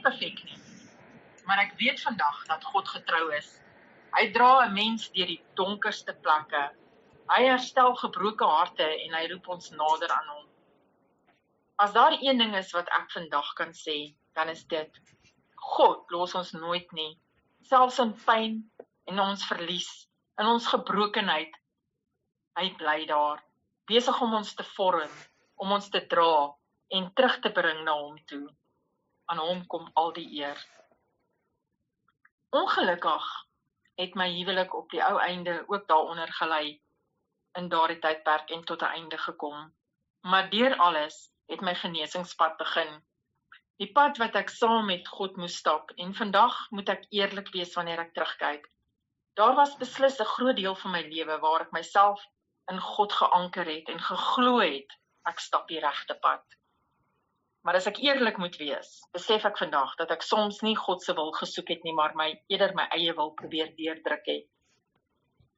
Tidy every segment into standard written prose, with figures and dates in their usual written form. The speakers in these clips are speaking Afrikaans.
perfek nie, maar ek weet vandag dat God getrou is. Hy dra 'n mens deur die donkerste plekke. Hy herstel gebroke harte en hy roep ons nader aan hom. As daar een ding is wat ek vandag kan sê, dan is dit: God los ons nooit nie, selfs in pyn, in ons verlies, in ons gebrokenheid. Hy bly daar, besig om ons te vorm, om ons te dra en terug te bring na hom toe. Aan hom kom al die eer. Ongelukkig het my huwelik op die ou einde ook daaronder gelei, in daardie tydperk en tot 'n einde gekom. Maar deur alles het my genesingspad begin. Die pad wat ek saam met God moes stap, en vandag moet ek eerlik wees wanneer ek terugkyk. Daar was beslis 'n groot deel van my lewe waar ek myself in God geanker het en geglo het, ek stap die regte pad. Maar as ek eerlik moet wees, besef ek vandag dat ek soms nie God se wil gesoek het nie, maar eerder my eie wil probeer deurdruk het.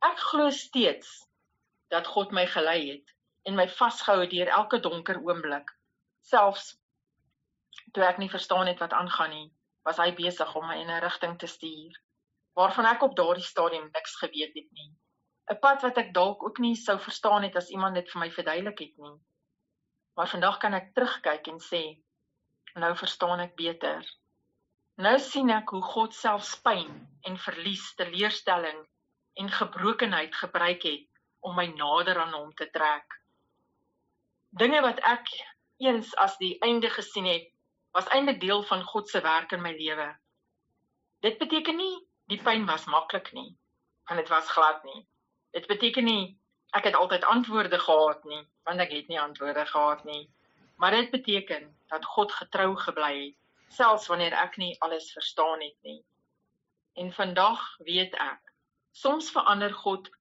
Ek glo steeds dat God my gelei het en my vasgehou het deur elke donker oomblik. Selfs toe ek nie verstaan het wat aangaan nie, was hy besig om my in 'n rigting te stuur, waarvan ek op daardie stadium niks geweet het nie. 'n Pad wat ek dalk ook nie sou verstaan het as iemand dit vir my verduidelik het nie. Maar vandag kan ek terugkyk en sê, nou verstaan ek beter. Nou sien ek hoe God selfs pyn en verlies, teleurstelling en gebrokenheid gebruik het om my nader aan hom te trek. Dinge wat ek eens as die einde gesien het, was eintlik deel van God se werk in my lewe. Dit beteken nie die pyn was maklik nie, want dit was glad nie. Dit beteken nie ek het altyd antwoorde gehad nie, want ek het nie antwoorde gehad nie. Maar dit beteken dat God getrou gebly het, selfs wanneer ek nie alles verstaan het nie. En vandag weet ek, soms verander God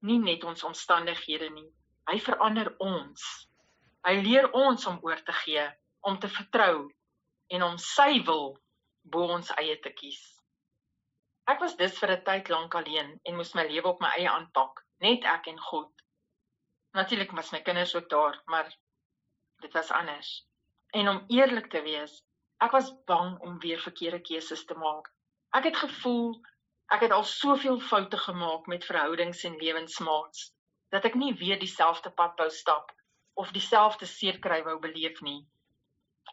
nie net ons omstandighede nie, hy verander ons. Hy leer ons om oor te gee, om te vertrou en om sy wil bo ons eie te kies. Ek was dus vir 'n tyd lank alleen en moes my lewe op my eie aanpak, net ek en God. Natuurlik was my kinders ook daar, maar dit was anders. En om eerlik te wees, ek was bang om weer verkeerde keuses te maak. Ek het gevoel, ek het al soveel foute gemaak met verhoudings en lewensmaats, dat ek nie weer dieselfde pad wou stap, of dieselfde seerkry wou beleef nie.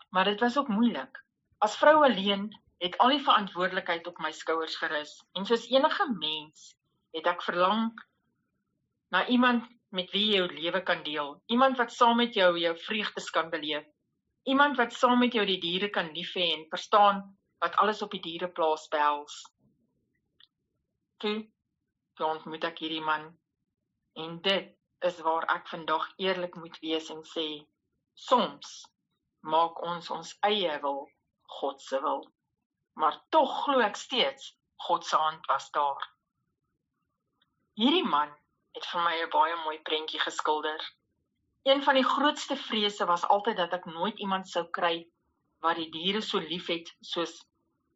Maar dit was ook moeilik. As vrou alleen het al die verantwoordelikheid op my skouers gerus, en soos enige mens het ek verlang na iemand met wie jy jou lewe kan deel, iemand wat saam met jou vreugdes kan beleef, iemand wat saam met jou die diere kan lief hê en verstaan wat alles op die diereplaas behels. Toe ontmoet ek hierdie man, en dit is waar ek vandag eerlik moet wees en sê, soms maak ons eie wil God se wil, maar tog glo ek steeds, God se hand was daar. Hierdie man het vir my 'n baie mooi prentjie geskilder. Een van die grootste vrese was altyd dat ek nooit iemand sou kry wat die diere so lief het soos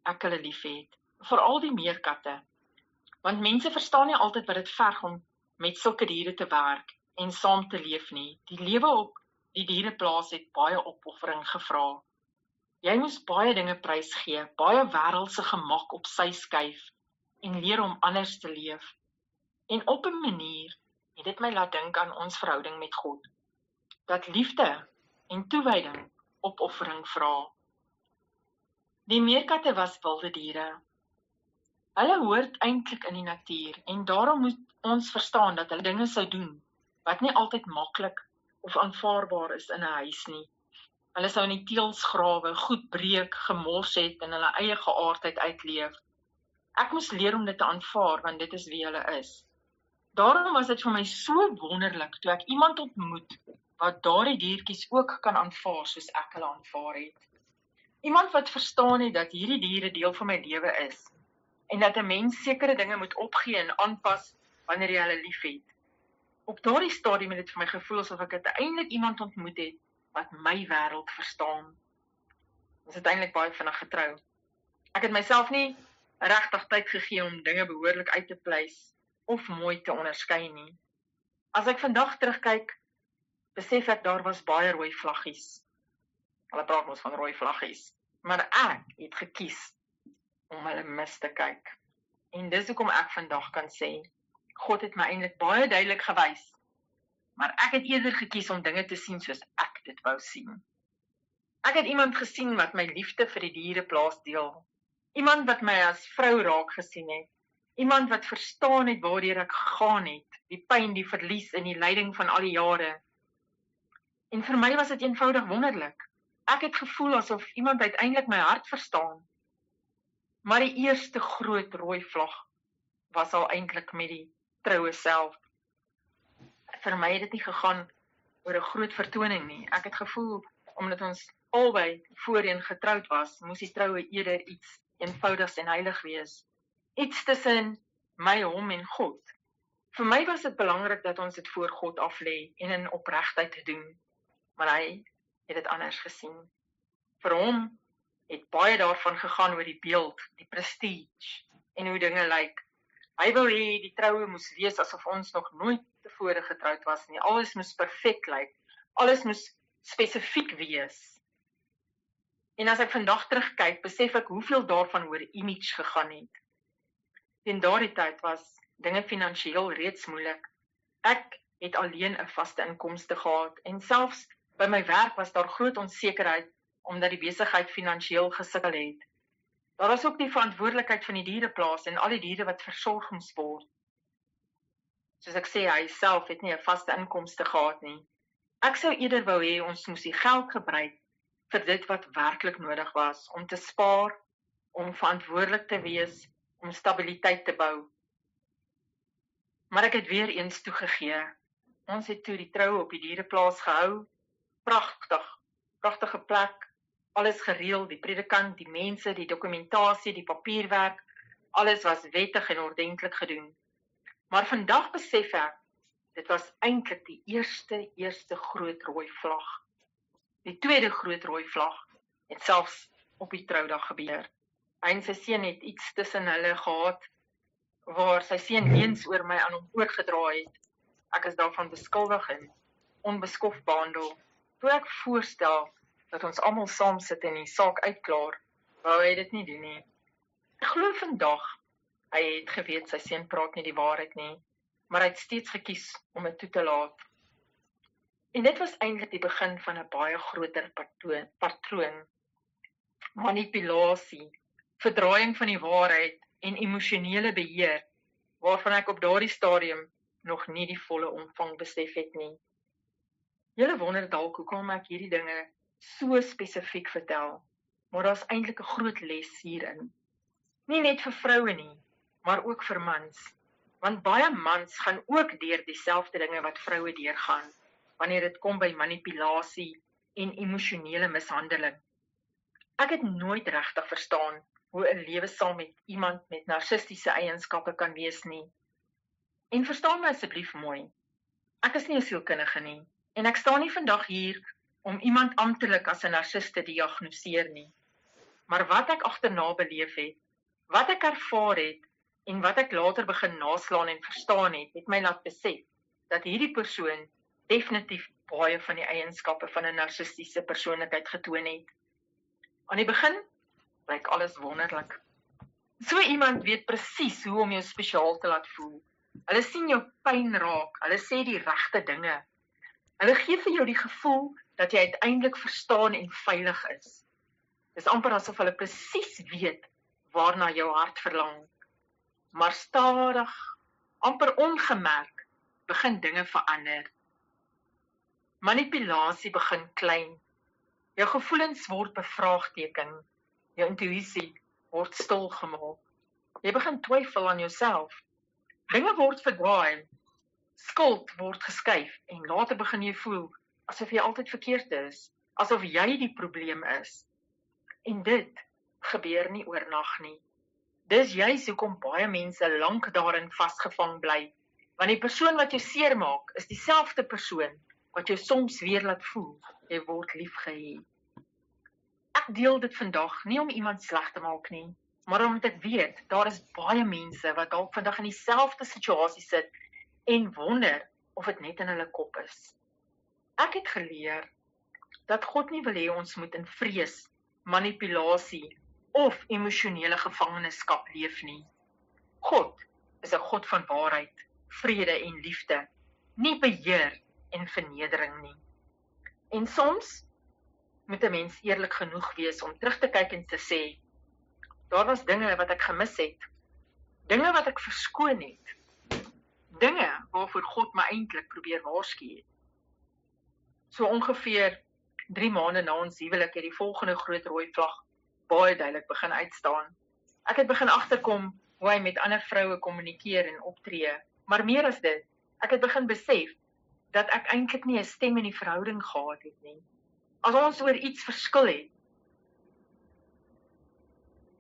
ek hulle lief het, veral die meerkatte. Want mense verstaan nie altyd wat dit verg om met sulke diere te werk en saam te leef nie. Die lewe op die diereplaas het baie opoffering gevra. Jy moes baie dinge prysgee, baie wêreldse gemak op sy skuif en leer om anders te leef. En op 'n manier het dit my laat dink aan ons verhouding met God, dat liefde en toewyding opoffering vra. Die meerkatte was wilde diere. Hulle hoort eintlik in die natuur en daarom moet ons verstaan dat hulle dinge sou doen wat nie altyd maklik of aanvaarbaar is in 'n huis nie. Hulle sou in die teels grawe, goed breek, gemors het en hulle eie geaardheid uitleef. Ek moes leer om dit te aanvaar, want dit is wie hulle is. Daarom was dit vir my so wonderlik toe ek iemand ontmoet wat daardie diertjies ook kan aanvaar soos ek hulle aanvaar het. Iemand wat verstaan het dat hierdie diere deel van my lewe is en dat 'n mens sekere dinge moet opgee en aanpas wanneer jy hulle liefhet. Op daardie stadium het dit vir my gevoel asof ek uiteindelik iemand ontmoet het wat my wêreld verstaan. Ons het eintlik baie vinnig getrou. Ek het myself nie regtig tyd gegee om dinge behoorlik uit te pleis of mooi te onderskei nie. As ek vandag terugkyk, besef ek daar was baie rooi vlaggies. Hulle praat ons van rooi vlaggies. maar ek het gekies om hulle mis te kyk. En dis hoekom ek vandag kan sê, God het my eintlik baie duidelik gewys, maar ek het eerder gekies om dinge te sien soos ek dit wou sien. Ek het iemand gesien wat my liefde vir die diereplaas deel. Iemand wat my as vrou raak gesien het. Iemand wat verstaan het waardeur ek gegaan het, die pyn, die verlies en die lyding van al die jare. En vir my was dit eenvoudig wonderlik. Ek het gevoel asof iemand uiteindelik my hart verstaan. Maar die eerste groot rooi vlag was al eintlik met die troue self. Vir my het dit nie gegaan oor 'n groot vertoning nie. Ek het gevoel, omdat ons albei voorheen getroud was, moes die troue eerder iets eenvoudigs en heilig wees. Iets tussen my, hom en God. Vir my was dit belangrik dat ons dit voor God aflê en in opregtheid te doen. Maar hy het dit anders gesien. Vir hom het baie daarvan gegaan oor die beeld, die prestige en hoe dinge lyk. Hy wou hê die troue moes wees asof ons nog nooit tevore getroud was nie. Alles moes perfek lyk. Alles moes spesifiek wees. En as ek vandag terugkyk, besef ek hoeveel daarvan oor image gegaan het. In daardie tyd was dinge finansiëel reeds moeilik. Ek het alleen 'n vaste inkomste gehad en selfs by my werk was daar groot onsekerheid omdat die besigheid finansiëel gesukkel het. Daar was ook die verantwoordelikheid van die diereplaas en al die diere wat versorg moes word. Soos ek sê, hy self het nie 'n vaste inkomste gehad nie. Ek sou eerder wou hê ons moes die geld gebruik vir dit wat werklik nodig was, om te spaar, om verantwoordelik te wees, om stabiliteit te bou. Maar ek het weer eens toegegee. Ons het toe die troue op die diereplaas gehou. Pragtige plek, alles gereël, die predikant, die mense, die dokumentasie, die papierwerk, alles was wettig en ordentlik gedoen. Maar vandag besef ek, dit was eintlik die eerste groot rooi vlag. Die tweede groot rooi vlag het selfs op die troudag gebeur. Hy en sy seun het iets tussen hulle gehad, waar sy seun leens oor my aan hom oorgedra het. Ek is daarvan beskuldig en onbeskof behandel. Toe ek voorstel dat ons almal saam sit en die saak uitklaar, wou hy dit nie doen nie. Ek glo vandag, hy het geweet sy seun praat nie die waarheid nie, maar hy het steeds gekies om dit toe te laat. En dit was eintlik die begin van 'n baie groter patroon. Manipulasie, verdraaiing van die waarheid en emosionele beheer, waarvan ek op daardie stadium nog nie die volle omvang besef het nie. Julle wonder dalk hoekom ek hierdie dinge so spesifiek vertel, maar daar's eintlik 'n groot les hierin. Nie net vir vroue nie, maar ook vir mans. Want baie mans gaan ook deur dieselfde dinge wat vroue deurgaan, wanneer dit kom by manipulasie en emosionele mishandeling. Ek het nooit regtig verstaan hoe 'n lewe saam met iemand met narcistiese eienskappe kan wees nie. En verstaan my asseblief mooi, ek is nie 'n sielkundige nie, en ek staan nie vandag hier om iemand amptelik as 'n narcis te diagnoseer nie. Maar wat ek agterna beleef het, wat ek ervaar het, en wat ek later begin naslaan en verstaan het my laat besef, dat hierdie persoon definitief baie van die eienskappe van 'n narcistiese persoonlikheid getoon het. Aan die begin lyk alles wonderlik. So iemand weet presies hoe om jou spesiaal te laat voel. Hulle sien jou pyn raak, hulle sê die regte dinge. Hulle gee vir jou die gevoel dat jy uiteindelik verstaan en veilig is. Dis amper asof hulle presies weet waarna jou hart verlang. Maar stadig, amper ongemerk, begin dinge verander. Manipulasie begin klein. Jou gevoelens word bevraagteken. Jou intuïsie word stil gemaak. Jy begin twyfel aan jouself. Dinge word verdraai. Skuld word geskuif en later begin jy voel asof jy altyd verkeerd is, asof jy die probleem is. En dit gebeur nie oornag nie. Dis juis hoekom baie mense lank daarin vasgevang bly, want die persoon wat jou seermaak is dieselfde persoon wat jou soms weer laat voel, jy word liefgehê. Ek deel dit vandag nie om iemand sleg te maak nie, maar omdat ek weet, daar is baie mense wat dalk vandag in dieselfde situasie sit en wonder of dit net in hulle kop is. Ek het geleer dat God nie wil hê ons moet in vrees manipulasie of emosionele gevangenskap leef nie. God is 'n God van waarheid, vrede en liefde, nie beheer en vernedering nie. En soms moet 'n mens eerlik genoeg wees om terug te kyk en te sê, daar was dinge wat ek gemis het, dinge wat ek verskoon het, dinge waarvoor God my eintlik probeer waarsku het. So ongeveer 3 maande na ons huwelik het die volgende groot rooi vlag baie duidelik begin uitstaan. Ek het begin agterkom hoe hy met ander vroue kommunikeer en optree, maar meer as dit, ek het begin besef dat ek eintlik nie 'n stem in die verhouding gehad het nie. As ons oor iets verskil het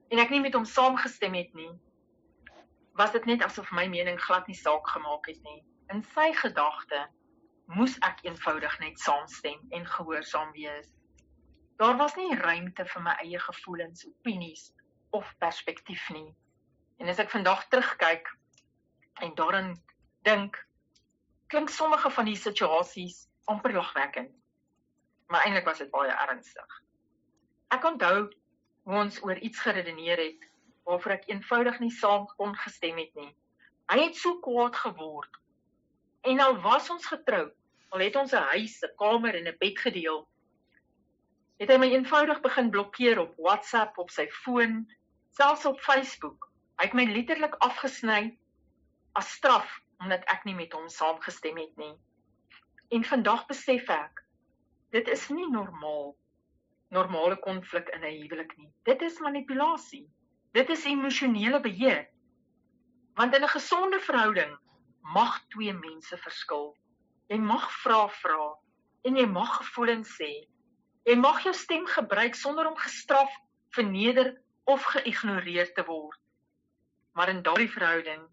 en ek nie met hom saamgestem het nie, was dit net asof my mening glad nie saak gemaak het nie. In sy gedagte moes ek eenvoudig net saamstem en gehoorsaam wees. Daar was nie ruimte vir my eie gevoelens, opinies of perspektief nie. En as ek vandag terugkyk en daarin dink, klink sommige van die situasies amper lagwekkend, maar eintlik was dit baie ernstig. Ek onthou hoe ons oor iets geredeneer het, waarvoor ek eenvoudig nie saam kon gestem het nie. Hy het so kwaad geword, en al was ons getroud, al het ons 'n huis, 'n kamer en 'n bed gedeel, het hy my eenvoudig begin blokkeer op WhatsApp, op sy foon, selfs op Facebook. Hy het my letterlik afgesny as straf, omdat ek nie met hom saamgestem het nie. En vandag besef ek, dit is nie normale konflik in 'n huwelik nie. Dit is manipulasie. Dit is emosionele beheer. Want in 'n gesonde verhouding mag twee mense verskil. Jy mag vra en jy mag gevoelens sê. Jy mag jou stem gebruik sonder om gestraf, verneder of geïgnoreer te word. Maar in daardie verhouding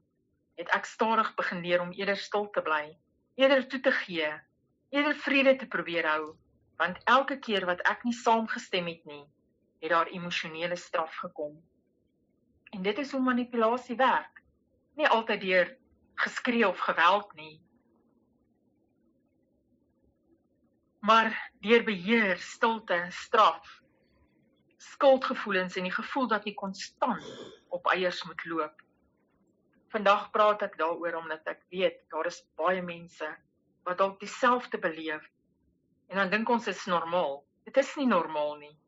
het ek stadig begin leer om eerder stil te bly, eerder toe te gee, eerder vrede te probeer hou, want elke keer wat ek nie saamgestem het nie, het daar emosionele straf gekom. En dit is hoe manipulasie werk. Nie altyd deur geskree of geweld nie, maar deur beheer, stilte, straf, skuldgevoelens en die gevoel dat jy konstant op eiers moet loop. Vandag praat ek daaroor omdat ek weet, daar is baie mense wat dalk dieselfde beleef. En dan dink ons, dit is normaal. Dit is nie normaal nie.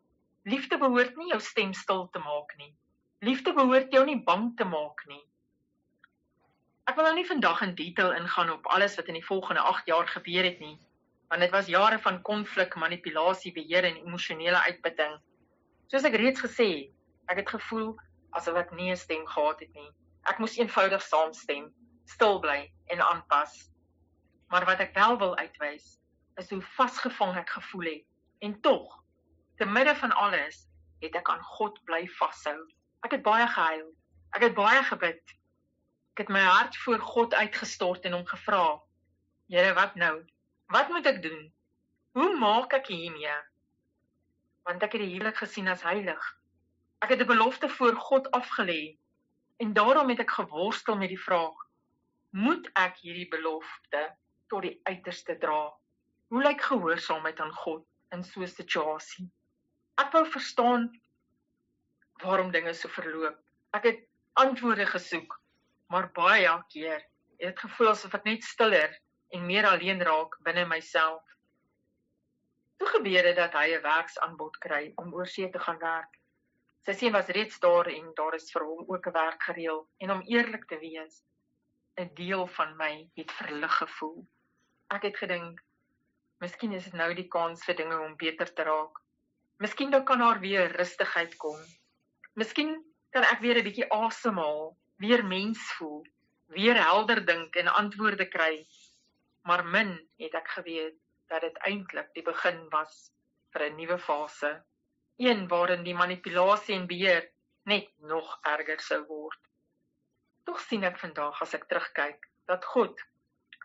Liefde behoort nie jou stem stil te maak nie. Liefde behoort jou nie bang te maak nie. Ek wil nou nie vandag in detail ingaan op alles wat in die volgende 8 jaar gebeur het nie, want dit was jare van konflik, manipulasie, beheer en emosionele uitputting. Soos ek reeds gesê het, ek het gevoel asof ek nie 'n stem gehad het nie. Ek moes eenvoudig saamstem, stil bly en aanpas. Maar wat ek wel wil uitwys, is hoe vasgevang ek gevoel het. En tog, te midde van alles, het ek aan God bly vashou. Ek het baie gehuil, ek het baie gebid. Ek het my hart voor God uitgestort en hom gevra, Here, wat nou? Wat moet ek doen? Hoe maak ek hiermee? Want ek het die huwelik gesien as heilig. Ek het 'n belofte voor God afgelê, en daarom het ek geworstel met die vraag, moet ek hierdie belofte tot die uiterste dra? Hoe lyk gehoorsaamheid aan God in so 'n situasie? Ek wou verstaan waarom dinge so verloop. Ek het antwoorde gesoek, maar baie keer het dit gevoel asof ek net stiller en meer alleen raak binne myself. Toe gebeur dit dat hy 'n werksaanbod kry om oorsee te gaan werk. Sy seun was reeds daar en daar is vir hom ook 'n werk gereël. En om eerlik te wees, 'n deel van my het verlig gevoel. Ek het gedink, miskien is dit nou die kans vir dinge om beter te raak. Miskien dan kan daar weer rustigheid kom. Miskien kan ek weer 'n bietjie asemhaal, weer mens voel, weer helder dink en antwoorde kry. Maar min het ek geweet dat dit eintlik die begin was vir 'n nuwe fase. Een waarin die manipulasie en beheer net nog erger sou word. Tog sien ek vandag as ek terugkyk, dat God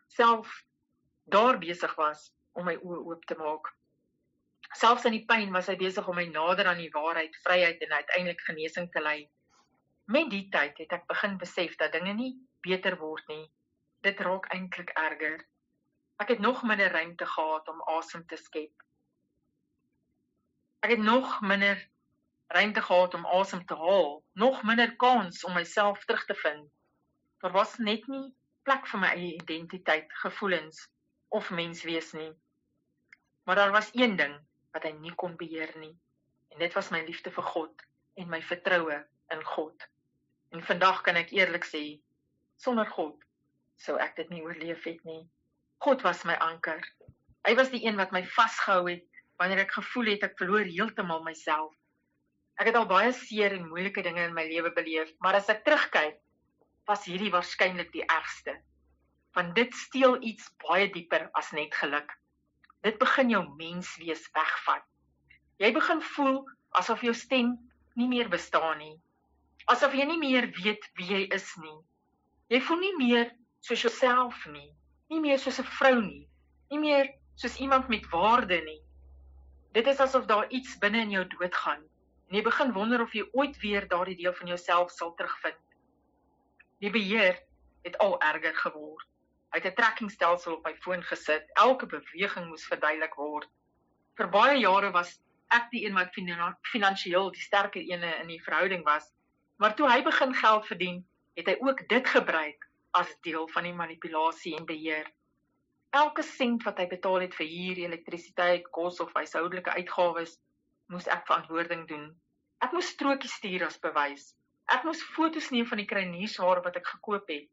self daar besig was om my oë oop te maak. Selfs in die pyn was hy besig om my nader aan die waarheid, vryheid en uiteindelik genesing te lei. Met die tyd het ek begin besef dat dinge nie beter word nie. Dit raak eintlik erger. Ek het nog minder ruimte gehad om asem te skep. Ek het nog minder ruimte gehad om asem te haal, nog minder kans om myself terug te vind. Daar was net nie plek vir my eie identiteit, gevoelens of menswees nie. Maar daar was een ding wat hy nie kon beheer nie, en dit was my liefde vir God en my vertroue in God. En vandag kan ek eerlik sê, sonder God sou ek dit nie oorleef het nie. God was my anker. Hy was die een wat my vasgehou het, wanneer ek gevoel het ek verloor heeltemal myself. Ek het al baie seer en moeilike dinge in my lewe beleef, maar as ek terugkyk, was hierdie waarskynlik die ergste. Want dit steel iets baie dieper as net geluk. Dit begin jou menswees wegvat. Jy begin voel asof jou stem nie meer bestaan nie. Asof jy nie meer weet wie jy is nie. Jy voel nie meer soos jouself nie. Nie meer soos 'n vrou nie. Nie meer soos iemand met waarde nie. Dit is asof daar iets binne in jou doodgaan. En jy begin wonder of jy ooit weer daardie deel van jouself sal terugvind. Die beheer het al erger geword. Hy het 'n trackingstelsel op my foon gesit. Elke beweging moes verduidelik word. Vir baie jare was ek die een wat finansiëel die sterker ene in die verhouding was. Maar toe hy begin geld verdien, het hy ook dit gebruik as deel van die manipulasie en beheer. Elke sent wat hy betaal het vir huur, elektrisiteit, kos of huishoudelike uitgawes, moes ek verantwoording doen. Ek moes strokies stuur as bewys. Ek moes foto's neem van die kruiniersware wat ek gekoop het.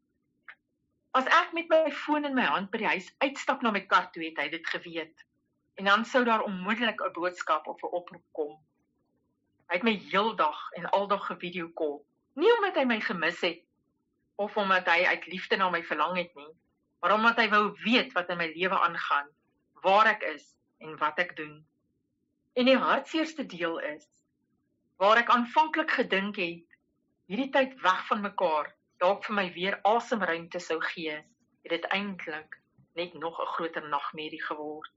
As ek met my foon in my hand by die huis uitstap na my kar toe, het hy dit geweet. En dan sou daar onmiddellik 'n boodskap of 'n oproep kom. Hy het my heeldag en aldag gevideokol. Nie omdat hy my gemis het, of omdat hy uit liefde na my verlang het nie, maar omdat hy wou weet wat in my lewe aangaan, waar ek is en wat ek doen. En die hartseerste deel is, waar ek aanvanklik gedink het, hierdie tyd weg van mekaar, dalk vir my weer asemruimte sou gee, het dit eintlik net nog 'n groter nagmerrie geword.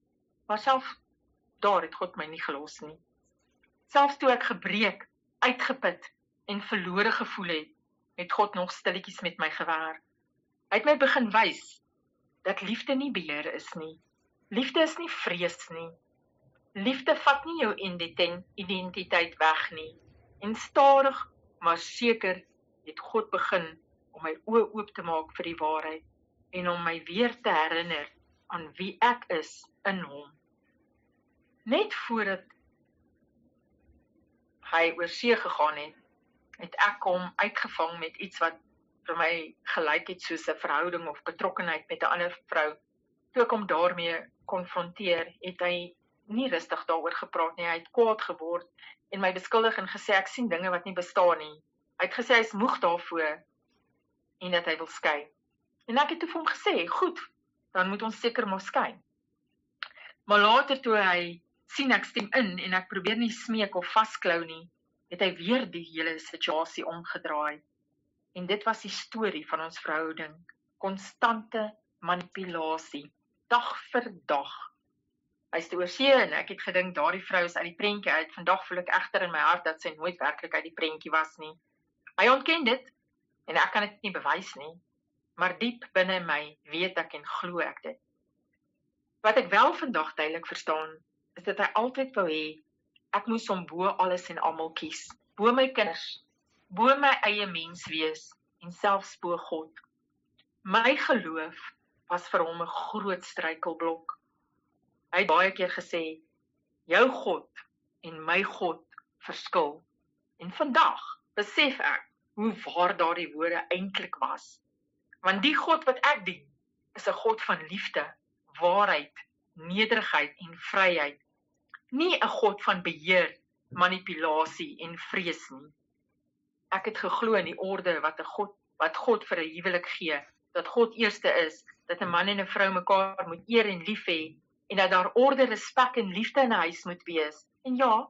Maar self daar het God my nie gelos nie. Selfs toe ek gebreek, uitgeput en verlore gevoel het God nog stilletjies met my gewerk. Hy het my begin wys dat liefde nie beheer is nie. Liefde is nie vrees nie. Liefde vat nie jou identiteit weg nie. En stadig, maar seker het God begin om my oë oop te maak vir die waarheid en om my weer te herinner aan wie ek is in hom. Net voordat hy oor see gegaan het ek hom uitgevang met iets wat vir my gelyk het soos 'n verhouding of betrokkenheid met 'n ander vrou. Toe ek hom daarmee konfronteer, het hy nie rustig daaroor gepraat nie. Hy het kwaad geword en my beskuldig en gesê ek sien dinge wat nie bestaan nie. Hy het gesê hy is moeg daarvoor en dat hy wil skei. En ek het toe vir hom gesê, goed, dan moet ons seker maar skei. Maar later toe hy sien ek stem in en ek probeer nie smeek of vasklou nie, het hy weer die hele situasie omgedraai. En dit was die storie van ons verhouding. Konstante manipulasie, dag vir dag. Hy is te oorsee en ek het gedink daardie vrou is uit die prentjie uit. Vandag voel ek egter in my hart dat sy nooit werklik uit die prentjie was nie. Hy ontken dit en ek kan dit nie bewys nie, maar diep binne in my weet ek en glo ek dit. Wat ek wel vandag duidelik verstaan, is dat hy altyd wou hê ek moes hom bo alles en almal kies, bo my kinders, bo my eie menswees en selfs bo God. My geloof was vir hom 'n groot struikelblok. Hy het baie keer gesê, jou God en my God verskil. En vandag besef ek hoe waar daardie woorde eintlik was. Want die God wat ek dien, is 'n God van liefde, waarheid, nederigheid en vryheid. Nie 'n God van beheer, manipulasie en vrees nie. Ek het geglo in die orde wat God vir 'n huwelik gee, dat God eerste is, dat 'n man en 'n vrou mekaar moet eer en lief hê, en dat daar orde, respek en liefde in 'n huis moet wees. En ja,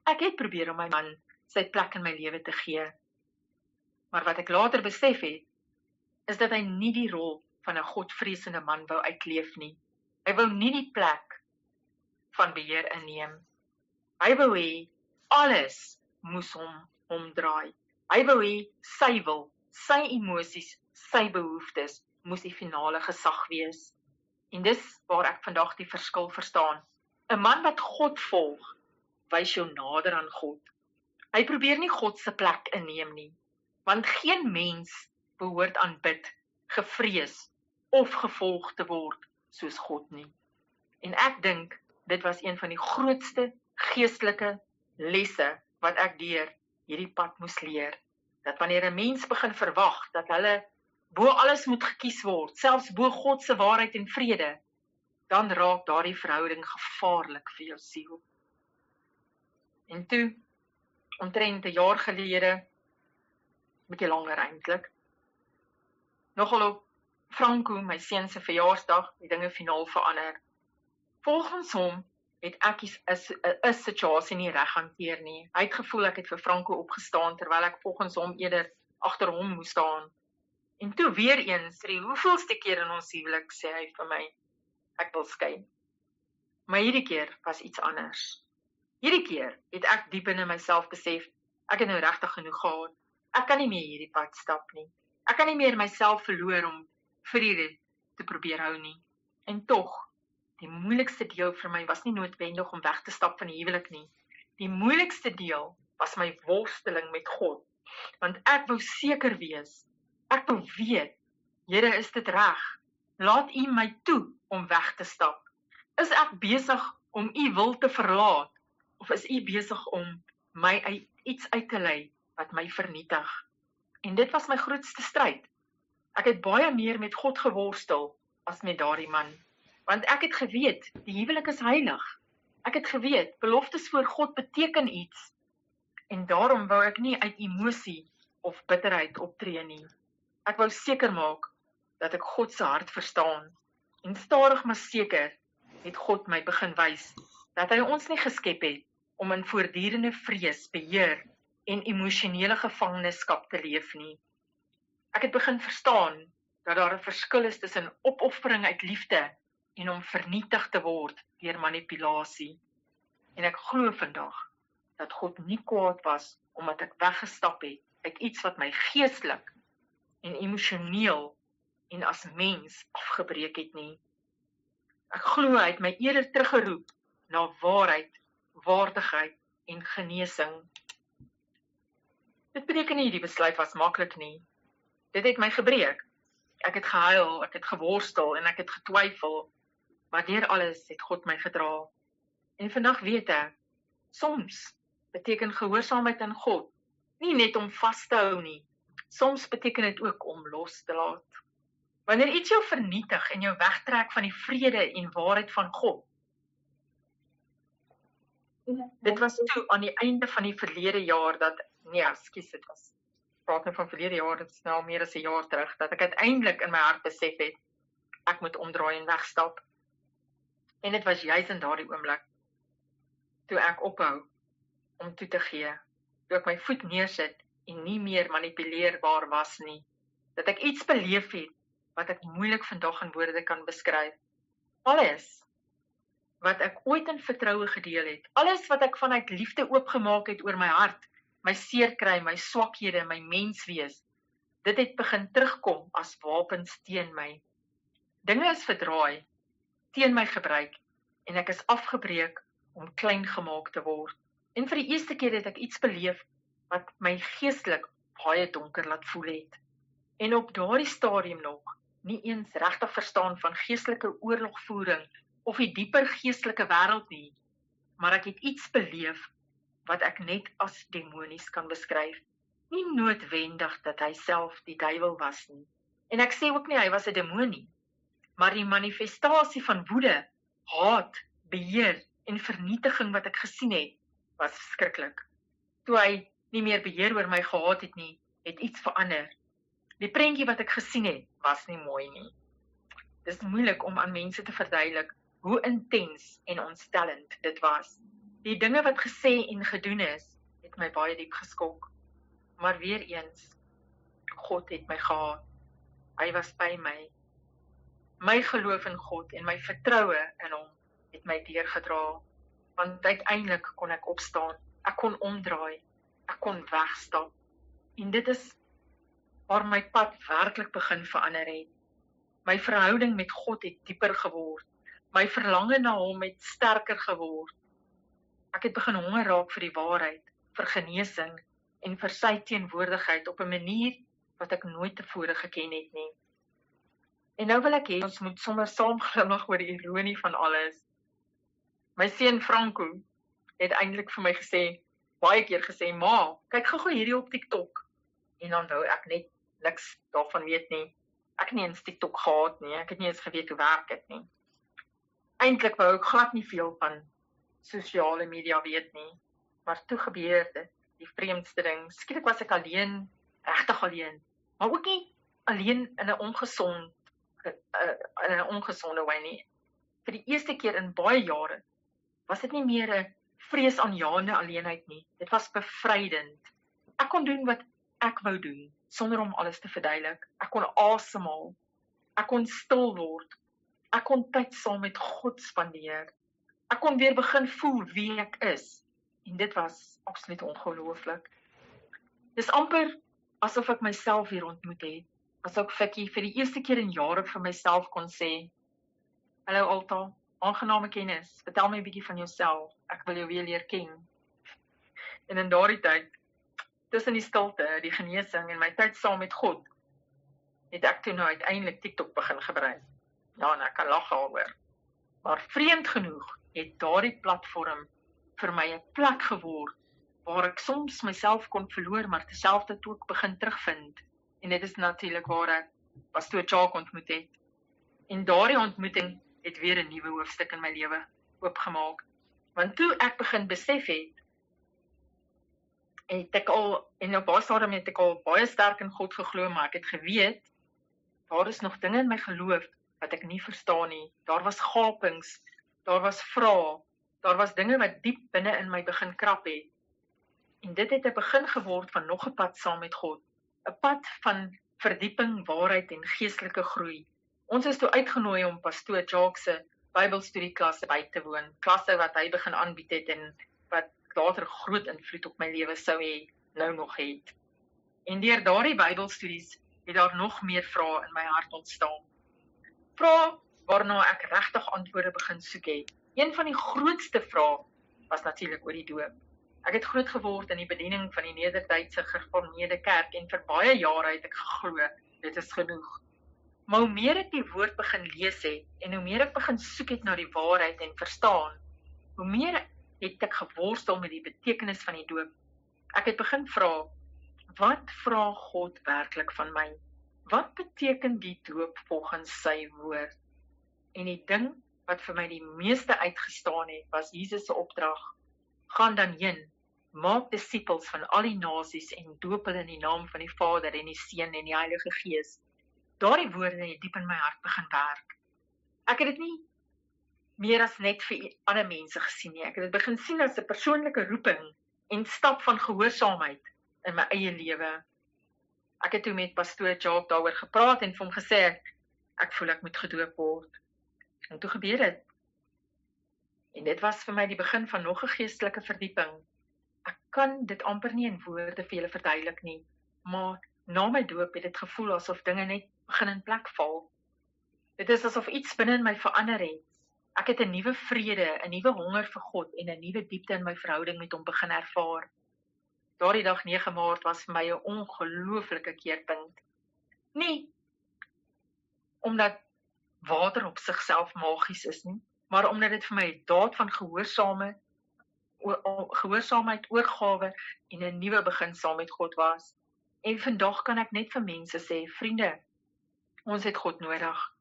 ek het probeer om my man sy plek in my lewe te gee. Maar wat ek later besef het, is dat hy nie die rol van 'n godvreesende man wou uitleef nie. Hy wou nie die plek van beheer inneem. Hy wou hê alles moes hom draai. Hy wou hê sy wil, sy emosies, sy behoeftes moes die finale gesag wees. En dis waar ek vandag die verskil verstaan. 'n Man wat God volg, wys jou nader aan God. Hy probeer nie God se plek inneem nie, want geen mens behoort aanbid, gevrees of gevolg te word soos God nie. En ek dink, dit was een van die grootste geestelike lesse wat ek deur hierdie pad moes leer. Dat wanneer 'n mens begin verwag dat hulle bo alles moet gekies word, selfs bo God se waarheid en vrede, dan raak daardie verhouding gevaarlik vir jou siel. En toe, omtrent 'n jaar gelede, bietjie langer eintlik, nogal op Franco, my seun se verjaarsdag, die dinge finaal verander. Volgens hom het ek 'n situasie nie reg hanteer nie. Hy het gevoel ek het vir Franco opgestaan, terwyl ek volgens hom eerder agter hom moes staan. En toe weer eens, die hoeveelste keer in ons huwelik, sê hy vir my, ek wil skei. Maar hierdie keer was iets anders. Hierdie keer het ek diep in myself besef, ek het nou regtig genoeg gehad. Ek kan nie meer hierdie pad stap nie. Ek kan nie meer myself verloor om vrede te probeer hou nie. En tog, die moeilikste deel vir my was nie noodwendig om weg te stap van die huwelik nie. Die moeilikste deel was my worsteling met God, want ek wou seker wees, ek wou weet, Here, is dit reg? Laat U my toe om weg te stap. Is ek besig om U wil te verlaat, of is U besig om my uit iets uit te lei wat my vernietig? En dit was my grootste stryd. Ek het baie meer met God geworstel as met daardie man, want ek het geweet, die huwelik is heilig. Ek het geweet, beloftes voor God beteken iets, en daarom wou ek nie uit emosie of bitterheid optree nie. Ek wou seker maak dat ek God se hart verstaan, en stadig maar seker het God my begin wys dat hy ons nie geskep het om in voortdurende vrees, beheer en emosionele gevangenskap te leef nie. Ek het begin verstaan dat daar 'n verskil is tussen opoffering uit liefde en om vernietig te word deur manipulasie. En ek glo vandag dat God nie kwaad was omdat ek weggestap het uit iets wat my geestelik en emosioneel en as mens afgebreek het nie. Ek glo hy het my eerder teruggeroep na waarheid, waardigheid en genesing. Dit beteken nie die besluit was maklik nie. Dit het my gebreek. Ek het gehuil, ek het geworstel en ek het getwyfel, maar deur alles het God my gedra. En vandag weet ek, soms beteken gehoorsaamheid aan God nie net om vas te hou nie. Soms beteken dit ook om los te laat. Wanneer iets jou vernietig en jou wegtrek van die vrede en waarheid van God. Dit was toe aan die einde van die verlede jaar dat, dit was, praat nou van verlede jaar, dit is nou al meer as 'n jaar terug, dat ek uiteindelik in my hart besef het, ek moet omdraai en wegstap. En dit was juis in daardie oomblik, toe ek ophou om toe te gee, toe ek my voet neersit en nie meer manipuleerbaar was nie, dat ek iets beleef het, wat ek moeilik vandag in woorde kan beskryf. Alles wat ek ooit in vertroue gedeel het, alles wat ek vanuit liefde oopgemaak het oor my hart, my seerkry, my swakhede, my menswees, dit het begin terugkom as wapens teen my. Dinge is verdraai, teen my gebruik, en ek is afgebreek om klein gemaak te word. En vir die eerste keer het ek iets beleef wat my geestelik baie donker laat voel het. En op daardie stadium nog nie eens regtig verstaan van geestelike oorlogvoering of die dieper geestelike wêreld nie, maar ek het iets beleef wat ek net as demonies kan beskryf. Nie noodwendig dat hy self die duiwel was nie. En ek sê ook nie hy was 'n demoon nie, maar die manifestasie van woede, haat, beheer en vernietiging wat ek gesien het, was verskriklik. Toe hy nie meer beheer oor my gehad het nie, het iets verander. Die prentjie wat ek gesien het, was nie mooi nie. Dis moeilik om aan mense te verduidelik hoe intens en ontstellend dit was. Die dinge wat gesê en gedoen is, het my baie diep geskok. Maar weer eens, God het my gehad. Hy was by my. My geloof in God en my vertroue in hom het my deurgedra. Want uiteindelik kon ek opstaan, ek kon omdraai, ek kon wegstap. En dit is waar my pad werklik begin verander het. My verhouding met God het dieper geword. My verlange na hom het sterker geword. Ek het begin honger raak vir die waarheid, vir genesing en vir sy teenwoordigheid op 'n manier wat ek nooit tevore geken het nie. En nou wil ek hê ons moet sommer saam glimlag oor die ironie van alles. My seun Franco het eintlik vir my gesê, baie keer gesê, ma, kyk gou hierdie op TikTok. En dan wou ek net niks daarvan weet nie. Ek het nie eens TikTok gehad nie, ek het nie eens geweet hoe werk dit nie. Eintlik wou ek glad nie veel van sosiale media weet nie, maar toe gebeur dit, die vreemdste ding. Skielik was ek alleen, regtig alleen, maar ook nie alleen in 'n ongesonde wy nie. Vir die eerste keer in baie jare was dit nie meer 'n vreesaanjaende alleenheid nie. Dit was bevrydend. Ek kon doen wat ek wou doen, sonder om alles te verduidelik. Ek kon asemhaal, ek kon stil word, ek kon tyd saam met God spandeer. Ek kon weer begin voel wie ek is. En dit was absoluut ongelooflik. Dis amper asof ek myself weer ontmoet het. Asof ek vir die eerste keer in jare vir myself kon sê, hallo Alta, aangename kennis, vertel my 'n bietjie van jouself, ek wil jou weer leer ken. En in daardie tyd, tussen die stilte, die genesing en my tyd saam met God, het ek toe nou uiteindelik TikTok begin gebruik. Ja, en ek kan lag daaroor. Maar vreemd genoeg het daardie platform vir my 'n plek geword, waar ek soms myself kon verloor, maar terselfdertyd ook begin terugvind. En dit is natuurlik waar ek Pastoor Jacques ontmoet het. En daardie ontmoeting het weer 'n nuwe hoofstuk in my lewe oopgemaak. Want toe ek begin besef het en op baie stadium het ek al baie sterk in God geglo, maar ek het geweet, daar is nog dinge in my geloof wat ek nie verstaan nie. Daar was gapings, daar was vrae, daar was dinge wat diep binne in my begin krap het. En dit het 'n begin geword van nog 'n pad saam met God. 'n Pad van verdieping, waarheid en geestelike groei. Ons is toe uitgenooi om Pastoor Jacques se Bybelstudieklasse by te woon. Klasse wat hy begin aanbied het en wat later groot invloed op my lewe sou hê, nou nog het. En deur daardie Bybelstudies het daar nog meer vrae in my hart ontstaan. Vrae waarna ek regtig antwoorde begin soek het. Een van die grootste vrae was natuurlik oor die doop. Ek het groot geword in die bediening van die Nederduitse Gereformeerde Kerk en vir baie jare het ek geglo, dit is genoeg. Maar hoe meer ek die woord begin lees het en hoe meer ek begin soek het na die waarheid en verstaan, hoe meer het ek geworstel met die betekenis van die doop. Ek het begin vra, wat vra God werklik van my? Wat beteken die doop volgens sy woord? En die ding wat vir my die meeste uitgestaan het, was Jesus se opdrag. Gaan dan heen, maak disippels van al die nasies en doop hulle in die naam van die Vader en die Seun en die Heilige Gees. Daardie woorde het diep in my hart begin werk. Ek het dit nie meer as net vir ander mense gesien nie. Ek het dit begin sien as 'n persoonlike roeping en stap van gehoorsaamheid in my eie lewe. Ek het toe met Pastoor Jacques daaroor gepraat en vir hom gesê, ek voel ek moet gedoop word. En toe gebeur dit. En dit was vir my die begin van nog 'n geestelike verdieping. Ek kan dit amper nie in woorde vir julle verduidelik nie, maar na my doop het dit gevoel asof dinge net begin in plek val. Dit is asof iets binne in my verander het. Ek het 'n nuwe vrede, 'n nuwe honger vir God en 'n nuwe diepte in my verhouding met hom begin ervaar. Daardie dag 9 Maart was vir my 'n ongelooflike keerpunt. Nie omdat water op sigself magies is nie, maar omdat dit vir my 'n daad van gehoorsaamheid, oorgawe en 'n nuwe begin saam met God was. En vandag kan ek net vir mense sê, vriende, ons het God nodig.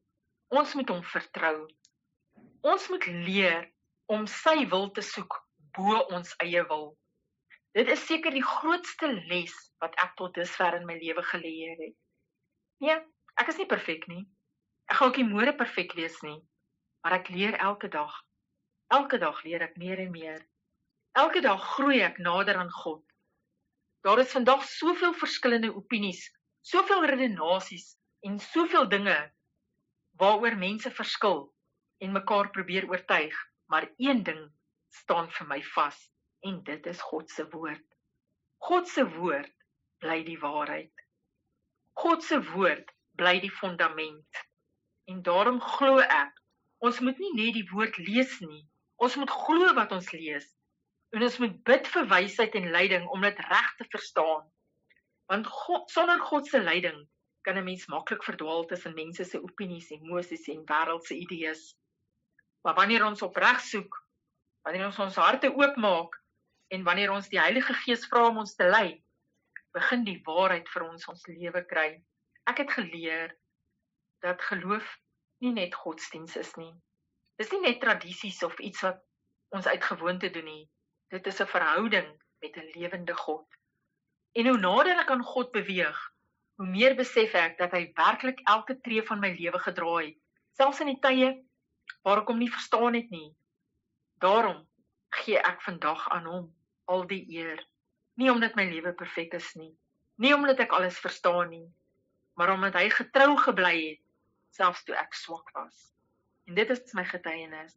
Ons moet hom vertrou. Ons moet leer om sy wil te soek bo ons eie wil. Dit is seker die grootste les wat ek tot dusver in my lewe geleer het. Nee, ek is nie perfek nie. Ek gaan ook nie môre perfek wees nie, maar ek leer elke dag. Elke dag leer ek meer en meer. Elke dag groei ek nader aan God. Daar is vandag soveel verskillende opinies, soveel redenasies en soveel dinge waaroor mense verskil en mekaar probeer oortuig, maar een ding staan vir my vas en dit is God se woord. God se woord bly die waarheid. God se woord bly die fundament. En daarom glo ek, ons moet nie net die woord lees nie, ons moet glo wat ons lees. En ons moet bid vir wysheid en leiding om dit reg te verstaan. Want sonder God se leiding kan 'n mens maklik verdwaal tussen mense se opinies, emosies en wêreldse idees. Maar wanneer ons opreg soek, wanneer ons harte oopmaak en wanneer ons die Heilige Gees vra om ons te lei, begin die waarheid vir ons lewe kry. Ek het geleer dat geloof nie net godsdiens is nie. Dis nie net tradisies of iets wat ons uit gewoonte doen nie. Dit is 'n verhouding met 'n lewende God. En hoe nader ek aan God beweeg, hoe meer besef ek dat hy werklik elke tree van my lewe gedra het, selfs in die tye waar ek hom nie verstaan het nie. Daarom gee ek vandag aan hom al die eer, nie omdat my lewe perfek is nie, nie omdat ek alles verstaan nie, maar omdat hy getrou gebly het, selfs toe ek swak was. En dit is my getuienis.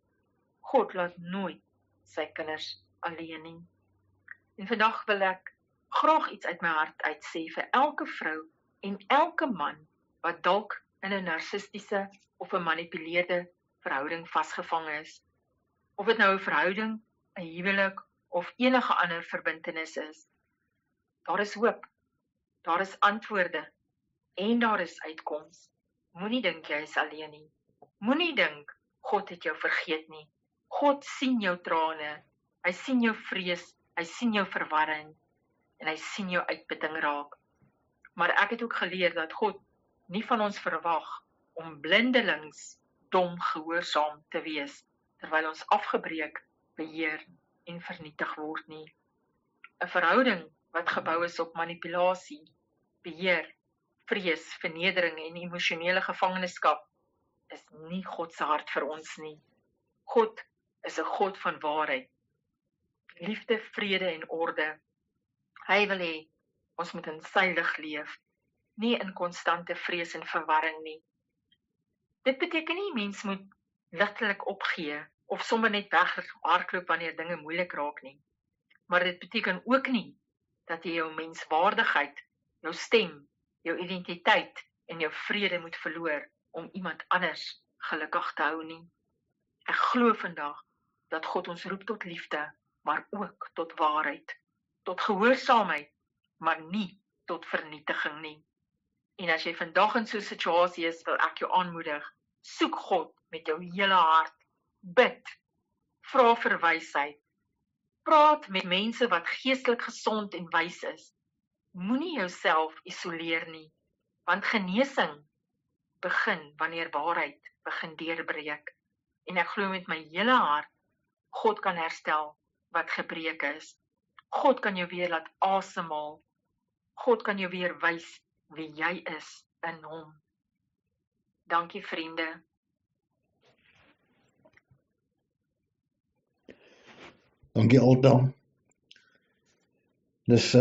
God laat nooit sy kinders alleen nie. En vandag wil ek graag iets uit my hart uitsê vir elke vrou en elke man wat dalk in 'n narcistiese of 'n manipuleerde verhouding vasgevang is. Of dit nou 'n verhouding, 'n huwelik of enige ander verbintenis is. Daar is hoop, daar is antwoorde en daar is uitkoms. Moenie dink jy is alleen nie. Moenie dink God het jou vergeet nie. God sien jou trane, hy sien jou vrees, hy sien jou verwarring en hy sien jou uitputting raak. Maar ek het ook geleer dat God nie van ons verwag om blindelings dom gehoorsaam te wees, terwyl ons afgebreek, beheer en vernietig word nie. 'n Verhouding wat gebou is op manipulasie, beheer, vrees, vernedering en emosionele gevangenskap is nie God se hart vir ons nie. God is 'n God van waarheid, liefde, vrede en orde. Hy wil hê ons moet in sy lig leef, nie in konstante vrees en verwarring nie. Dit beteken nie mens moet ligtelik opgee of sommer net weghardloop wanneer dinge moeilik raak nie. Maar dit beteken ook nie dat jy jou menswaardigheid, jou stem, jou identiteit en jou vrede moet verloor om iemand anders gelukkig te hou nie. Ek glo vandag dat God ons roep tot liefde, maar ook tot waarheid, tot gehoorsaamheid, maar nie tot vernietiging nie. En as jy vandag in so 'n situasie is, wil ek jou aanmoedig, soek God met jou hele hart, bid, vra vir wysheid, praat met mense wat geestelik gesond en wys is. Moenie jouself isoleer nie, want genesing begin wanneer waarheid begin deurbreek. En ek glo met my hele hart, God kan herstel wat gebreek is. God kan jou weer laat asemhaal. God kan jou weer wys wie jy is in hom. Dankie vriende. Dankie Alta. Dis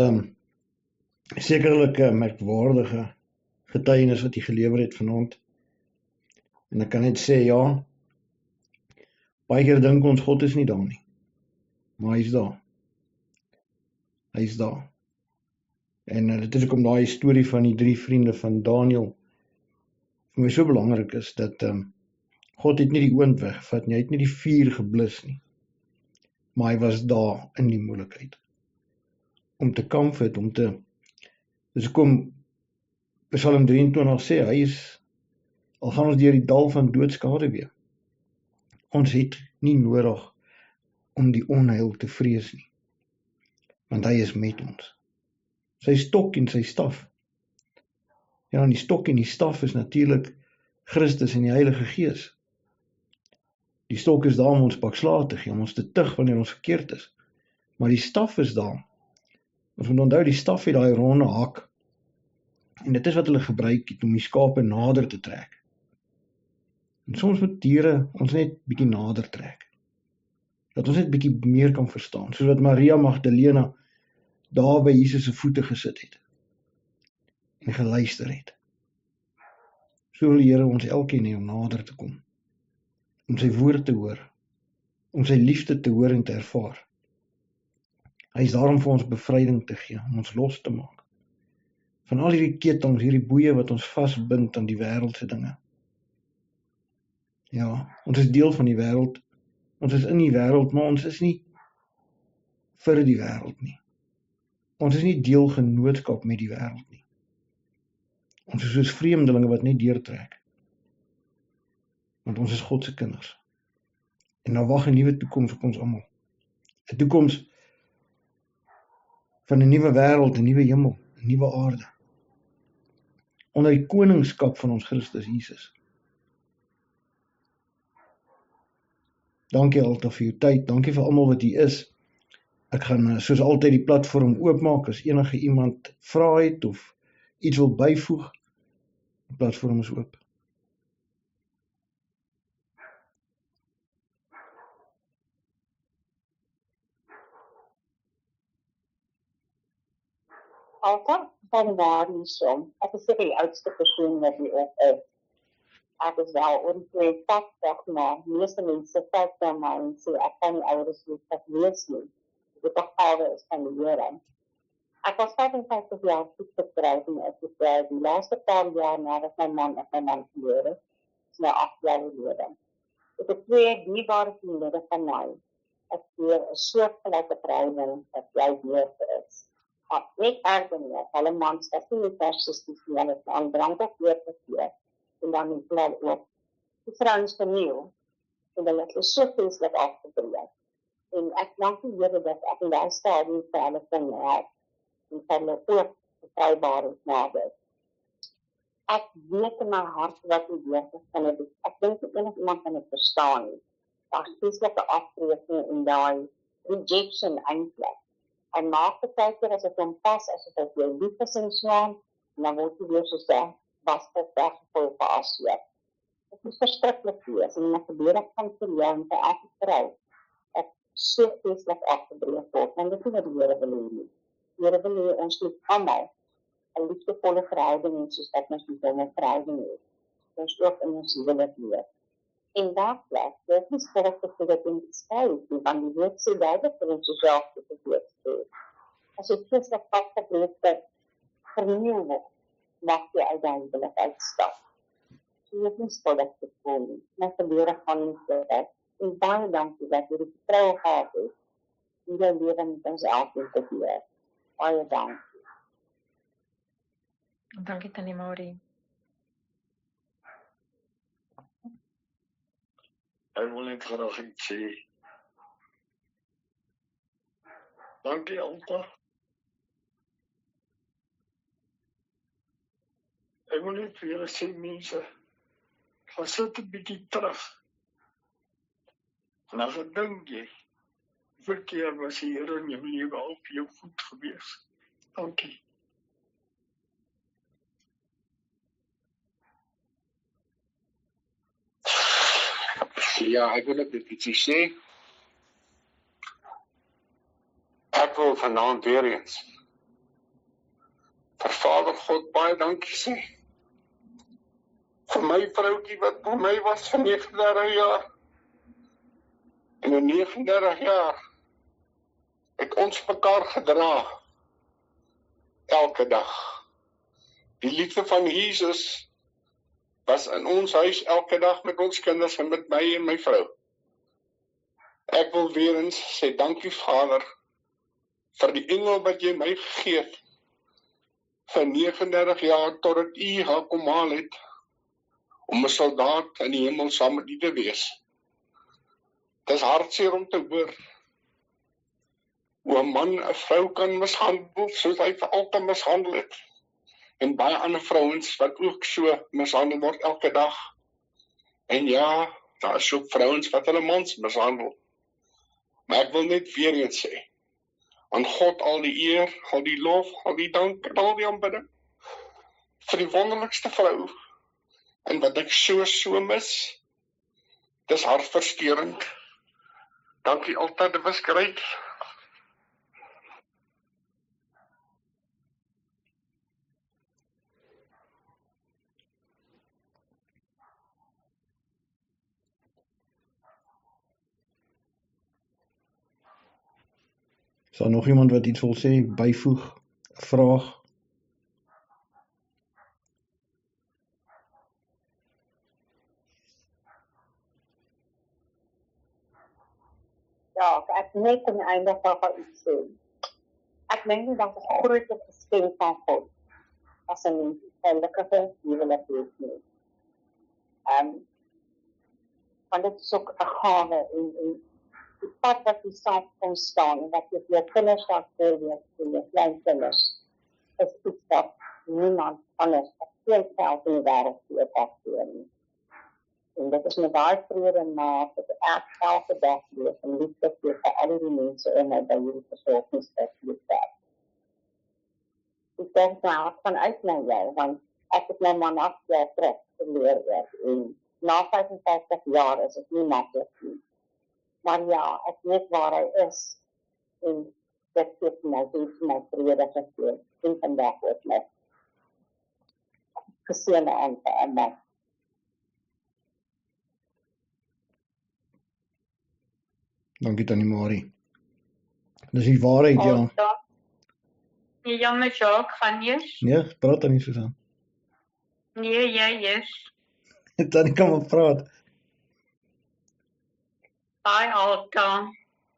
sekerlik 'n merkwaardige getuienis wat jy gelewer het vanaand. En ek kan net sê, ja, baie keer dink ons God is nie daar nie. Maar hy is daar. Hy is daar. En dit is ook om daai storie van die 3 vriende van Daniël vir my so belangrik is, dat God het nie die oond weggevat nie, hy het nie die vuur geblus nie. Maar hy was daar in die moeilikheid. Om te comfort, dis kom Psalm 23 sê, hy is, al gaan ons deur die dal van doodskaduwee, ons het nie nodig om die onheil te vrees nie, want hy is met ons. Sy stok en sy staf. Ja, en die stok en die staf is natuurlik Christus en die Heilige Gees. Die stok is daar om ons pak slaag te gee, om ons te tug wanneer ons verkeerd is. Maar die staf is daar. Ons moet onthou, die staf het daai ronde hak. En dit is wat hulle gebruik het om die skape nader te trek. En soms moet diere ons net bietjie nader trek. Dat ons net bietjie meer kan verstaan. Soos wat Maria Magdalena daar by Jesus se voete gesit het. En geluister het. So wil die Here ons elkeen hê om nader te kom. Om sy woord te hoor. Om sy liefde te hoor en te ervaar. Hy is daar om vir ons bevryding te gee, om ons los te maak. Van al hierdie kettinge, hierdie boeie wat ons vasbind aan die wêreldse dinge. Ja, ons is deel van die wêreld. Ons is in die wêreld, maar ons is nie vir die wêreld nie. Ons is nie deelgenootskap met die wêreld nie. Ons is soos vreemdelinge wat net deurtrek. Want ons is God se kinders. En daar wag 'n nuwe toekoms op ons almal. 'n Toekoms van 'n nuwe wêreld, 'n nuwe hemel, 'n nuwe aarde. Onder die koningskap van ons Christus Jesus. Dankie Alta vir jou tyd, dankie vir almal wat hier is. Ek gaan soos altyd die platform oopmaak as enige iemand vra het of iets wil byvoeg. Die platform is oop. Alta, van waar hiersom. Ek is seker die oudste persoon wat hier op is. Ek is wel oor die 82, maar meeste mense kyk na my en sê, ek kan nie ouers lees nie. Die gawe is van die Here. Ek was 55 jaar goed getrouwd en ek het die laaste paar jaar nadat my man verloor is nou 8 jaar gelede. Ek het 2 dierbare vriende van my. Ek weer 'n soortgelyke verhouding wat jy weer is. Maar net erger nie, hulle mans was nie narcistisch nie, hulle het aan drank of weer en dan in plan ook die vrouens vernieuw en dan het hulle so vreeslik afgebreek. En ek dank die Here dat ek in die stadium vir hulle kon help en vir hulle ook bevrybaring nader. Ek weet in my hart wat die Here van het. Ek dink dat enig iemand kan het verstaan nie. Daar is vreeslike afbreking en die rejection eindelijk. En maak die keer as ek hom pas, as ek jou lief is en slaan, en dan word jy weer soos die basket weggevol vir asweer. Dit is verskriklik wees, en dan gebeur ek van vir jou en vir elke vrou, ek so vreeslik afgebreek word, en dit is wat die Here wil hê nie. Die Here wil hê ons moet almal 'n liefdevolle verhouding en soos dat ons met hom 'n verhouding het. Ons ook in ons huwelik leef. En daarbij, dit is gelukkig vir dit in die skryf, want die woord sê duidelik vir ons self te verweer. As jy vreeslik afgebreek vernieuw word, mag jy uiteindelik uitstap. So jy het nie skuldig te voel nie. My verlede gaan nie vooruit. En baie dankie dat jy die vertrouwen gehad het in jou leven met ons elkeen te doen. Baie dankie. Dankie Tannie Marie. Ek wil net graag iets sê. Dankie Alta. Ek wil net vir julle sê mense, gaan sit 'n bietjie terug. En dan gedink jy, hoeveel keer was die Here in jou lewe al vir jou goed gewees? Dankie. Ja, ek wil net ietsie sê. Ek wil vanaand weer eens vir Vader God baie dankie sê. Vir my vroukie wat by my was vir 39 jaar. En in 39 jaar het ons mekaar gedra. Elke dag. Die liefde van Jesus was in ons huis elke dag met ons kinders en met my en my vrou. Ek wil weer eens sê dankie Vader vir die engel wat jy my gegee het vir 39 jaar totdat u haar kom haal het om 'n soldaat in die hemel saam met u te wees. Dit is hartseer om te hoor hoe 'n man 'n vrou kan mishandel soos hy vir altyd mishandel het. En baie ander vrouens wat ook so mishandel word elke dag. En ja, daar is ook vrouens wat hulle mans mishandel. Maar ek wil net weer eens sê, aan God al die eer, al die lof, al die dank en al die aanbidding vir die wonderlikste vrou. En wat ek so mis, dis hartverskeurend. Dankie altyd, dit was great. Is daar nog iemand wat iets wil sê, byvoeg, 'n vraag? Ja, ek net aan die einde van iets sê. Ek dink nie dat 'n groot geskenk van God as 'n gelukkige huwelik is nie. Want dit is ook 'n gawe en die pad wat jy saam kan staan en wat jy vir jou kinders sal voorwees en jou kleinkinders is iets wat niemand anders op geen veld in die wêreld vir jou kan doen nie. En dit is met daai vrede maak dat ek elke dag weer en liefde vir al die mense in my by hierdie versorgingsplek het. Ek dink nou vanuit my jou, want ek het my man 8 jaar terug geleer en na 55 jaar is dit nie maklik nie. Maar ja, ek weet waar hy is en dit het my vrede gegee en vandag ook my geseënde aan my. Dankie Tannie Marie. Dis die waarheid, ja. Nee, jammer, Jacques, gaan eers. Nee, praat dan nie Susan. Nee, jy eers. Tannie kan maar praat. Hi, Alta.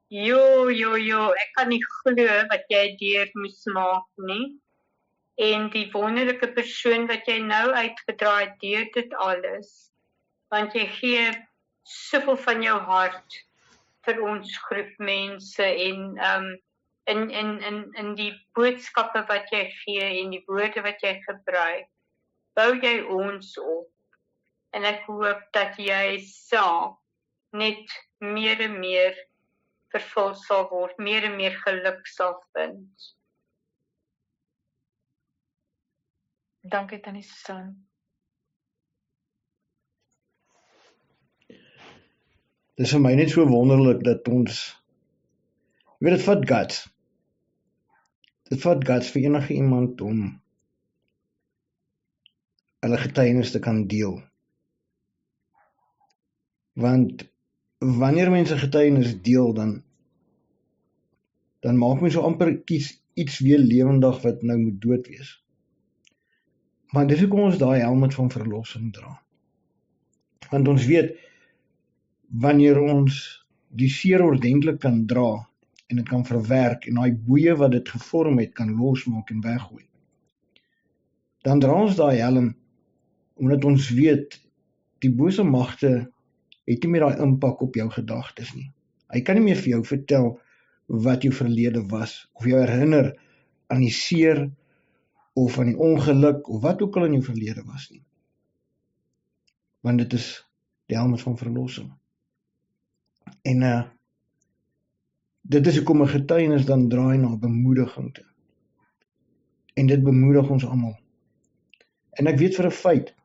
Jo, ek kan nie glo wat jy deur moes maak nie. En die wonderlike persoon wat jy nou uitgedra het deur dit alles. Want jy gee soveel van jou hart vir ons groep mense en in die boodskappe wat jy gee en die woorde wat jy gebruik, bou jy ons op. En ek hoop dat jy self net meer en meer vervul sal word, meer en meer geluk sal vind. Dankie Tannie Susan. Dit is vir my net so wonderlik dat ons, weet dit vat guts. Dit vat guts vir enige iemand om hulle getuienis te kan deel. Want wanneer mense getuienis deel, dan maak mense so amper iets weer lewendig wat nou moet dood wees. Maar dis hoekom ons daai helmet van verlossing dra. Want ons weet, wanneer ons die seer ordentlik kan dra en dit kan verwerk en daai boeye wat dit gevorm het kan losmaak en weggooi, dan dra ons daai helm omdat ons weet die bose magte het nie meer daai impak op jou gedagtes nie. Hy kan nie meer vir jou vertel wat jou verlede was of jou herinner aan die seer of aan die ongeluk of wat ook al in jou verlede was nie. Want dit is die helmet van verlossing. En dit is hoekom 'n getuienis dan draai na bemoediging toe. En dit bemoedig ons almal. En ek weet vir 'n feit,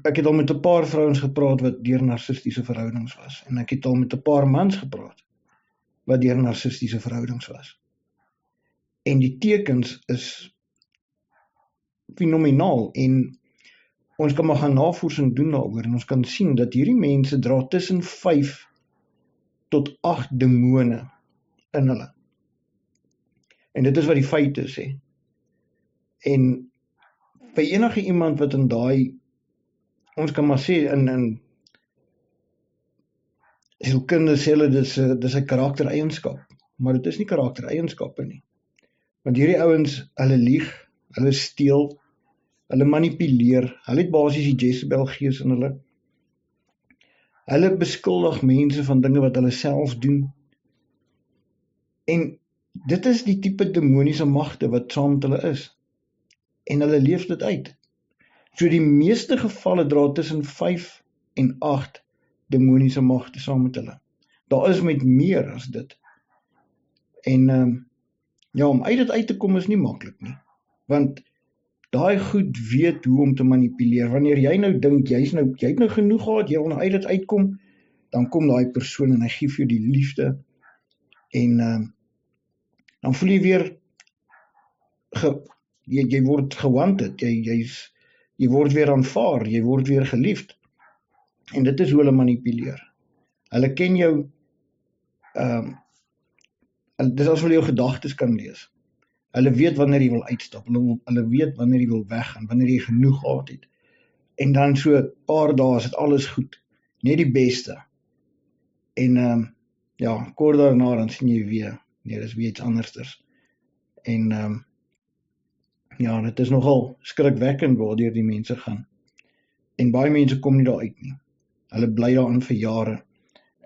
ek het al met 'n paar vrouens gepraat wat deur narcistiese verhoudings was. En ek het al met 'n paar mans gepraat wat deur narcistiese verhoudings was. En die tekens is fenomenaal en ons kan maar gaan navorsing doen daaroor en ons kan sien dat hierdie mense dra tussen 5 tot 8 demone in hulle. En dit is wat die feite sê. En vir enige iemand wat in daai, ons kan maar sê in sielkunde sê hulle dis 'n karaktereienskap, maar dit is nie karaktereienskappe nie. Want hierdie ouens, hulle lieg, hulle steel, hulle manipuleer, hulle het basies die Jezebel gees in hulle. Hulle beskuldig mense van dinge wat hulle self doen. En dit is die tipe demoniese magte wat saam met hulle is. En hulle leef dit uit. So die meeste gevalle dra tussen 5 en 8 demoniese magte saam met hulle. Daar is met meer as dit. En ja, om uit dit uit te kom is nie maklik nie. Want daai goed weet hoe om te manipuleer. Wanneer jy nou dink, jy het nou genoeg gehad, jy wil nou uit dit uitkom, dan kom daai persoon en hy gee vir jou die liefde. En dan voel jy weer, jy word gewanted, jy word weer aanvaar, jy word weer geliefd. En dit is hoe hulle manipuleer. Hulle ken jou, dis as hulle jou gedagtes kan lees. Hulle weet wanneer jy wil uitstap, hulle weet wanneer jy wil weggaan, wanneer jy genoeg gehad het. En dan so 'n paar dae is dit alles goed, net die beste. En ja, kort daarna dan sien jy weer, nee, dis weer iets andersters. En ja, dit is nogal skrikwekkend waardeur die mense gaan. En baie mense kom nie daar uit nie. Hulle bly daarin vir jare.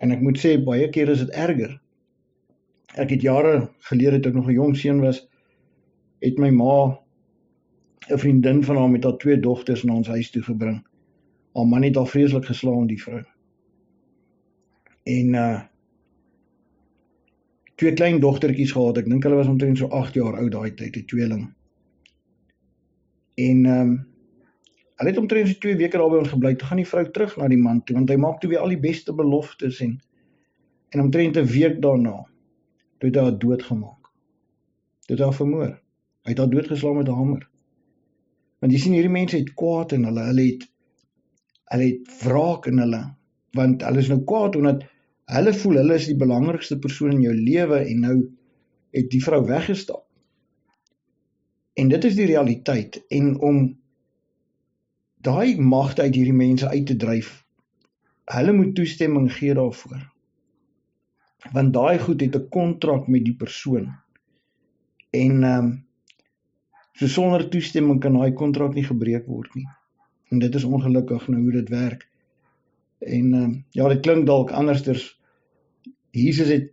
En ek moet sê, baie keer is dit erger. Ek het jare gelede, toe ek nog 'n jong seun was, het my ma 'n vriendin van haar met haar 2 dogters na ons huis toe gebring. Haar man het haar vreeslik geslaan, die vrou. En 2 klein dogtertjies gehad, ek dink hulle was omtrent so 8 jaar oud daai tyd, 'n tweeling. En hulle het omtrent so 2 weke daar by ons gebly, toe gaan die vrou terug na die man toe, want hy maak toe weer al die beste beloftes en omtrent 'n week daarna, toe het hy haar doodgemaak. Toe het hy haar vermoor. Hy het haar doodgeslaan met 'n hamer. Want jy sien, hierdie mense het kwaad in hulle, hulle het wraak in hulle, want hulle is nou kwaad, omdat hulle voel, hulle is die belangrikste persoon in jou lewe, en nou het die vrou weggestap. En dit is die realiteit, en om daai magte uit hierdie mense uit te dryf, hulle moet toestemming gee daarvoor. Want daai goed het 'n kontrak met die persoon. En so sonder toestemming kan daai kontrak nie gebreek word nie. En dit is ongelukkig nou hoe dit werk. En ja, dit klink dalk andersters. Jesus het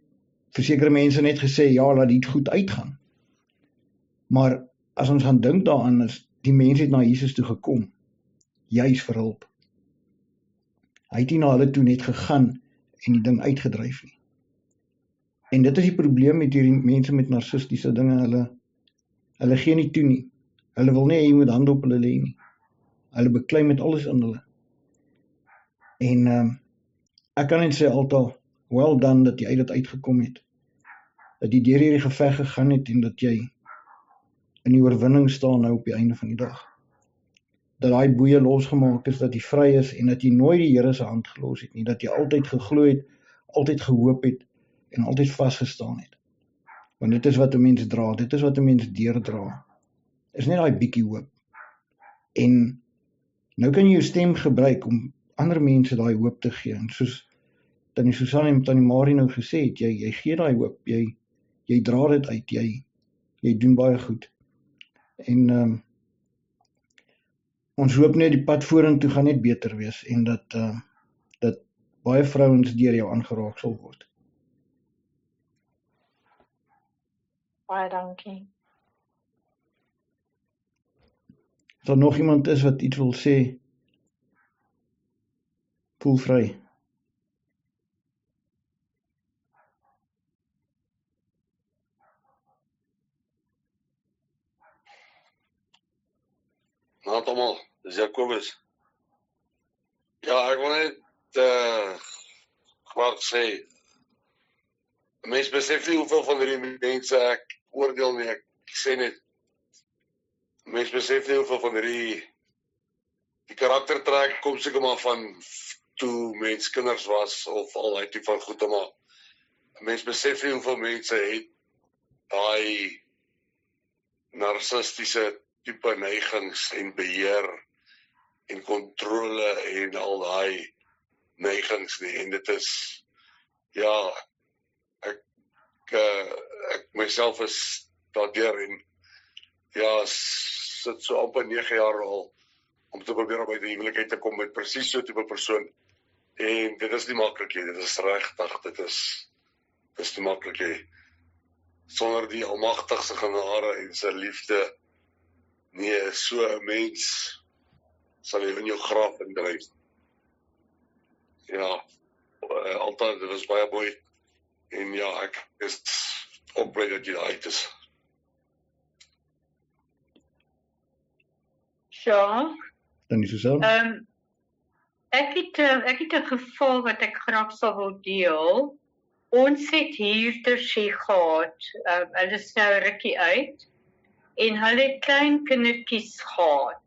vir sekere mense net gesê, ja, laat dit goed uitgaan. Maar as ons gaan dink daaraan, is die mense het na Jesus toe gekom, juis vir hulp. Hy het nie na hulle toe net gegaan en die ding uitgedryf nie. En dit is die probleem met hierdie mense met narcistiese dinge, hulle gee nie toe nie. Hulle wil nie, jy moet hand op hulle lê nie. Hulle beklei met alles in hulle. En ek kan net sê altyd, well done, dat jy uit dit uitgekom het. Dat jy deur hierdie geveg gegaan het, en dat jy in die oorwinning staan nou op die einde van die dag. Dat daai boeie losgemaak is, dat jy vry is, en dat jy nooit die Here se hand gelos het nie, dat jy altyd geglo het, altyd gehoop het, en altyd vasgestaan het. Want dit is wat 'n mens dra, dit is wat 'n mens deurdra. Is net daai bietjie hoop. En nou kan jy jou stem gebruik om ander mense daai hoop te gee. En soos Tannie Susan en Tannie Marie nou gesê het, jy gee daai hoop, jy dra dit uit, jy doen baie goed. En ons hoop net die pad vorentoe gaan net beter wees, en dat baie vrouens deur jou aangeraak sal word. Baie dankie. As daar nog iemand is wat iets wil sê, voel vry. Naat almal, dis Jacobus. Ja, ek wil net graag sê, mense besef nie hoeveel van hierdie mense ek oordeel nie, ek sê net, mense besef nie hoeveel van die karaktertrek kom seker maar van toe mens kinders was, of al die tipe van goede, maar mense besef nie hoeveel mense het daai narcistiese tipe neigings en beheer en kontrole en al daai neigings nie, en dit is, ja, ek myself is daardeur, en ja, sit so amper 9 jaar al om te probeer om uit die huwelik te kom met presies so tipe persoon, en dit is nie maklik nie, dit is regtig, dit is nie maklik nie, sonder die almagtigse genade en sy liefde, nee, so 'n mens sal jy in jou graf indryf. Ja, altyd, dit was baie mooi, en ja, ek is ook bly dat jy daar uit is. Ja, Tannie Susan? ek het 'n geval wat ek graag sal wil deel. Ons het huurders gehad, hulle is nou rukkie uit, en hulle het klein kindertjies gehad,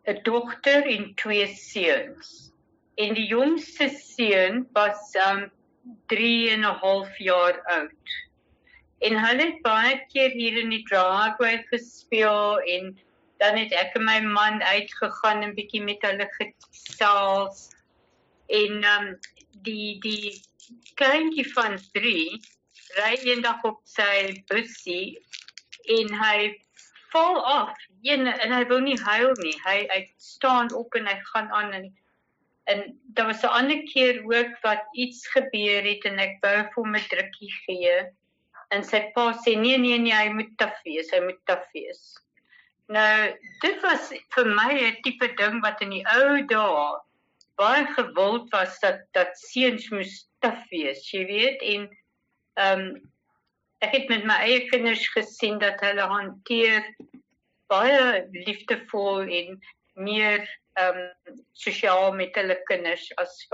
'n dogter en 2 seuns. En die jongste seun was 3,5 jaar oud. En hulle het baie keer hier in die driveway gespeel, en dan het ek en my man uitgegaan en bietjie met hulle gesels. En die kleintjie van 3 ry eendag op sy bussie en hy val af en hy wil nie huil nie. Hy staan op en hy gaan aan en daar was 'n ander keer ook wat iets gebeur het en ek wou vir hom 'n drukkie gee. En sy pa sê nee, hy moet taaf wees. Nou, dit was vir my 'n tipe ding wat in die ou dae baie gewild was dat seuns moes taaf wees, jy weet, en ek het met my eie kinders gesien dat hulle hanteer baie liefdevol en meer sosiaal met hulle kinders as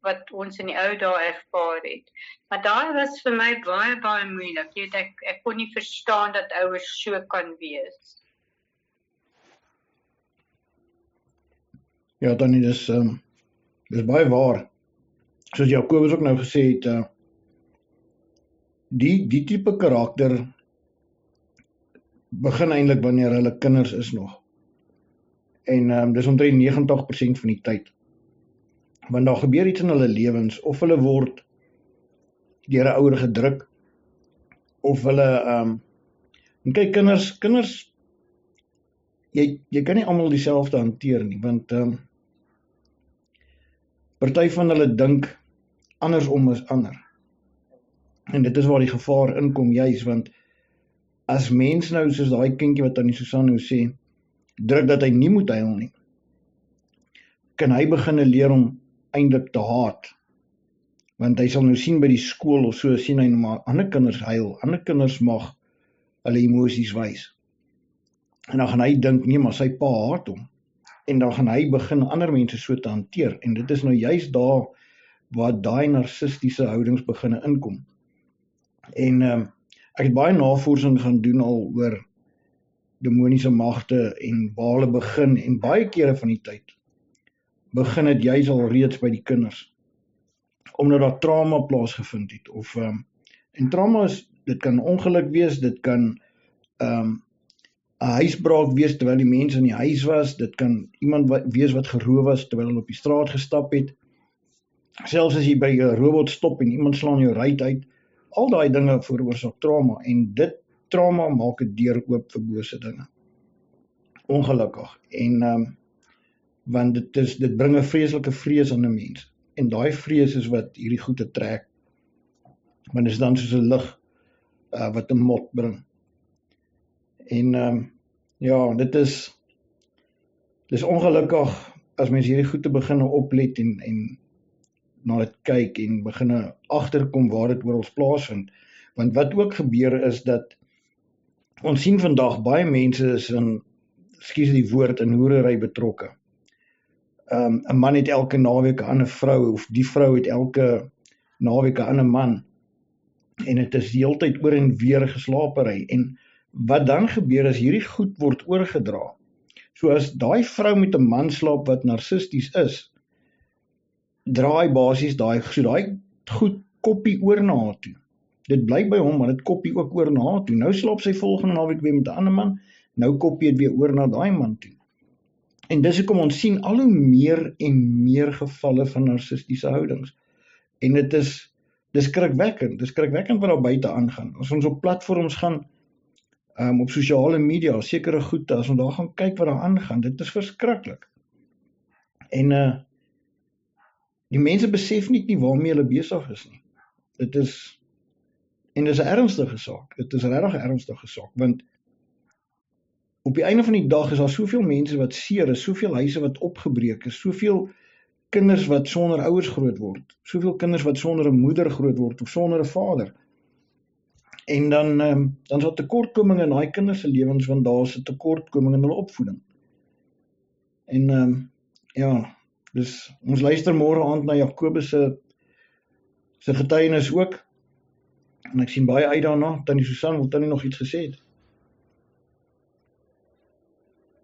wat ons in die ou dae ervaar het. Maar daai was vir my baie moeilik. Jy weet, ek kon nie verstaan dat ouers so kan wees. Ja, Tannie, dis baie waar. Soos Jakobus ook nou gesê het, die tipe karakter begin eintlik wanneer hulle kinders is nog. En dis omtrent 90% van die tyd. Want daar gebeur iets in hulle lewens, of hulle word deur 'n ouer gedruk, of hulle, en kyk, kinders, jy kan nie almal dieselfde hanteer nie, want party van hulle dink andersom as ander. En dit is waar die gevaar inkom juis, want as mens nou, soos daai kindjie wat Tannie Susan nou sê, druk dat hy nie moet huil nie, kan hy begin leer om eintlik te haat. Want hy sal nou sien by die skool of so, sien hy nou maar ander kinders huil, ander kinders mag hulle emosies wys. En dan gaan hy dink, nee, maar sy pa haat hom. En dan gaan hy begin ander mense so te hanteer. En dit is nou juist daar waar daai narcistiese houdings begin inkom. En ek het baie navorsing gaan doen al oor demoniese magte en waar hulle begin, en baie kere van die tyd begin dit juis al reeds by die kinders, omdat daar trauma plaasgevind het, en trauma dit kan ongeluk wees, dit kan 'n huisbraak wees terwyl die mense in die huis was, dit kan iemand wees wat geroof was terwyl hulle op die straat gestap het, selfs as jy by 'n robot stop en iemand slaan jou ruit uit, al daai dinge veroorsaak trauma, en dit trauma maak 'n deur oop vir bose dinge. Ongelukkig. En want dit bring 'n vreeslike vrees aan 'n mens. En daai vrees is wat hierdie goede trek. Want dit is dan soos 'n lig wat 'n mot bring. En ja, dit is ongelukkig as mens hierdie goede begin oplet en na dit kyk en begin agterkom waar dit oor ons plaasvind. Want wat ook gebeur is dat ons sien vandag baie mense is in, ekskuus die woord, in hoerery betrokke. 'n man het elke naweek 'n ander vrou, of die vrou het elke naweek 'n ander man, en dit is die hele tyd oor en weer geslapery. En wat dan gebeur is, hierdie goed word oorgedra. So as daai vrou met 'n man slaap wat narcisties is, draai basies daai goed koppie oor na haar toe. Dit bly by hom, maar dit koppie ook oor na haar toe. Nou slaap sy volgende naweek weer met 'n ander man, nou koppie dit weer oor na daai man toe. En dis hoekom ons sien al hoe meer en meer gevalle van narcistiese houdings. En dis skrikwekkend wat daar buite aangaan. As ons op platforms gaan, op sosiale media, sekere goede, as ons daar gaan kyk wat daar aangaan, dit is verskriklik. En die mense besef nie waarmee hulle besig is nie. Dit is 'n ernstige saak. Dit is regtig 'n ernstige saak, want op die einde van die dag is daar soveel mense wat seer is, soveel huise wat opgebreek is, soveel kinders wat sonder ouers groot word, soveel kinders wat sonder 'n moeder groot word of sonder 'n vader. En dan is daar tekortkominge in daai kinders se lewens, want daar is 'n tekortkoming in hulle opvoeding. En ja, dus ons luister môre aand na Jakobus se getuienis ook. En ek sien baie uit daarna. Tannie Susan, wil Tannie nog iets gesê het?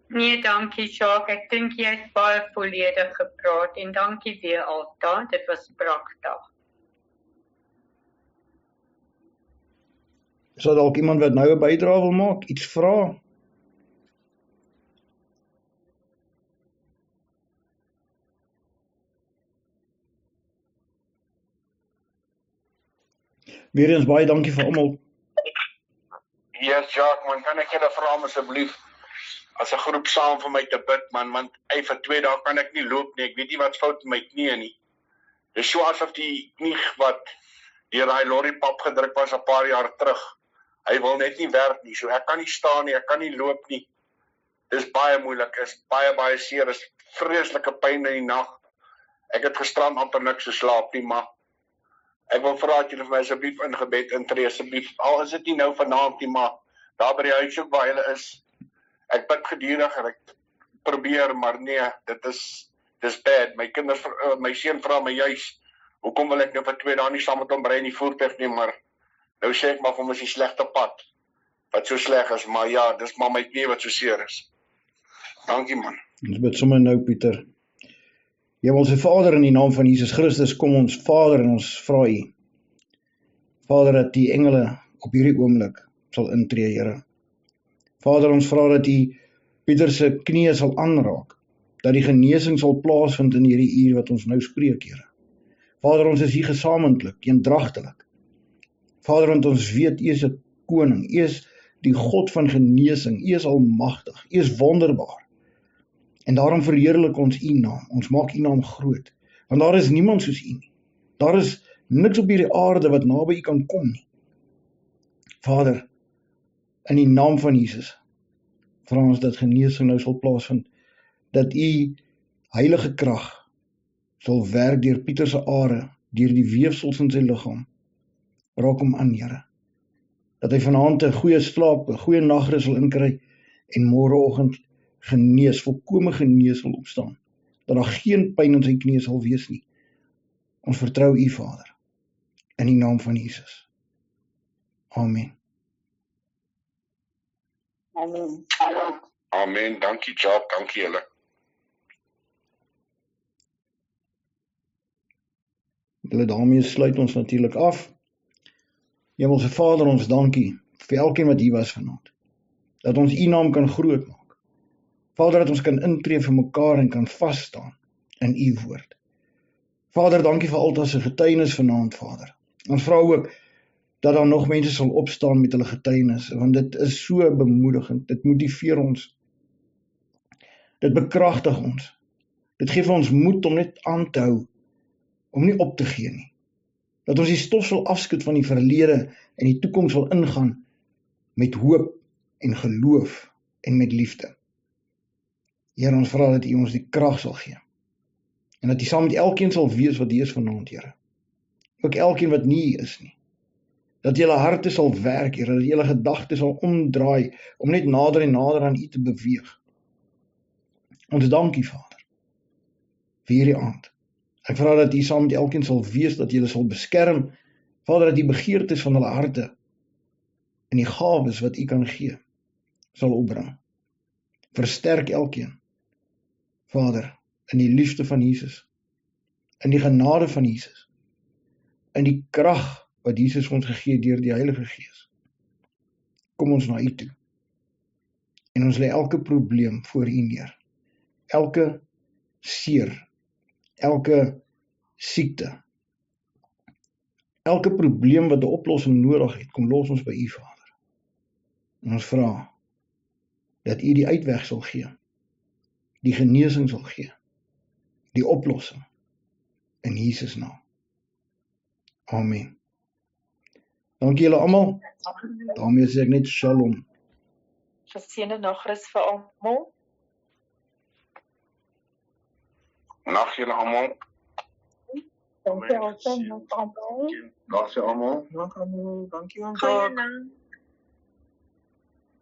Nee, dankie Jacques. Ek dink jy het baie volledig gepraat en dankie weer Alta. Dit was pragtig. Sal dalk iemand wat nou 'n bydrae wil maak, iets vra? Weer eens baie dankie vir almal. Yes, Jacques, man, kan ek julle vra om asseblief as 'n groep saam vir my te bid, man, want vir 2 dae kan ek nie loop nie. Ek weet nie wat fout met my knie nie. Dis so asof die knie wat deur daai lorrypap gedruk was 'n paar jaar terug. Hy wil net nie werk nie. So ek kan nie staan nie, ek kan nie loop nie. Dis baie moeilik, is baie seer, is vreeslike pyn in die nag. Ek het gisterand amper niks geslaap nie, maar ek wil vra dat julle vir my asseblief in gebed intree, asseblief. Al is dit nie nou vanaand nie, maar daar by die huis ook waar hulle is. Ek bid gedurig en ek probeer, maar nee, dis bad. My kinders, my seun vra my juis, hoekom wil ek nou vir 2 dae nie saam met hom ry in die voertuig nie, maar nou sê ek maar vir hom is die slegte pad, wat so sleg is, maar ja, dis maar my knie wat so seer is. Dankie man. Ons bid sommer nou, Pieter. Hemelse Vader, in die naam van Jesus Christus, kom ons Vader en ons vra U, Vader, dat die engele op hierdie oomblik sal intree, Here. Vader, ons vra dat U Pieter se knie sal aanraak, dat die genesing sal plaasvind in hierdie uur wat ons nou spreek, Here. Vader, ons is hier gesamentlik, eendragtelik. Vader, want ons weet U is 'n koning, U is die God van genesing, U is almagtig, U is wonderbaar. En daarom verheerlik ons U naam, ons maak U naam groot, want daar is niemand soos U nie. Daar is niks op hierdie aarde wat naby U kan kom nie. Vader, in die naam van Jesus, vra ons dat genesing nou sal plaasvind, dat U heilige krag sal werk deur Pieter se are, deur die weefsels in sy liggaam. Raak hom aan, Here. Dat hy vanaand 'n goeie slaap, 'n goeie nagrus sal inkry en môreoggend genees, volkome genees sal opstaan. Dat daar geen pyn in sy knie sal wees nie. Ons vertrou U, Vader, in die naam van Jesus. Amen. Amen. Amen, dankie Jacques, dankie julle. Julle daarmee sluit ons natuurlik af. Hemelse Vader, ons dankie vir elkeen wat hier was vanaand. Dat ons U naam kan groot maak. Vader, dat ons kan intree vir mekaar en kan vas staan in U woord. Vader, dankie vir almal se getuienis vanaand, Vader. Ons vra ook dat daar nog mense sal opstaan met hulle getuienis, want dit is so bemoedigend, dit motiveer ons. Dit bekragtig ons. Dit gee vir ons moed om net aan te hou, om nie op te gee nie. Dat ons die stof sal afskud van die verlede en die toekoms sal ingaan met hoop en geloof en met liefde. Here, ons vra dat U ons die krag sal gee. En dat U saam met elkeen sal wees wat hier is vanaand, Here. Ook elkeen wat nie hier is nie. Dat julle harte sal werk, Here, dat julle gedagtes sal omdraai om net nader en nader aan U te beweeg. Ons dankie, Vader, vir hierdie aand. Ek vra dat U saam met elkeen sal wees, dat julle sal beskerm, Vader, dat die begeertes van hulle harte en die gawes wat U kan gee, sal opbring. Versterk elkeen, Vader, in die liefde van Jesus, in die genade van Jesus, in die krag wat Jesus ons gegee deur die Heilige Gees. Kom ons na U toe. En ons lê elke probleem voor U neer. Elke seer, elke siekte, elke probleem wat 'n oplossing nodig het, kom los ons by U, Vader. En ons vra dat U die uitweg sal gee, die genesing sal gee, die oplossing, in Jesus naam. Amen. Dankie julle almal. Daarmee sê ek net shalom. Geseënde nagrus vir almal. Nag julle almal. Dankie almal. Dag se almal. Dankie aan Goeienaand.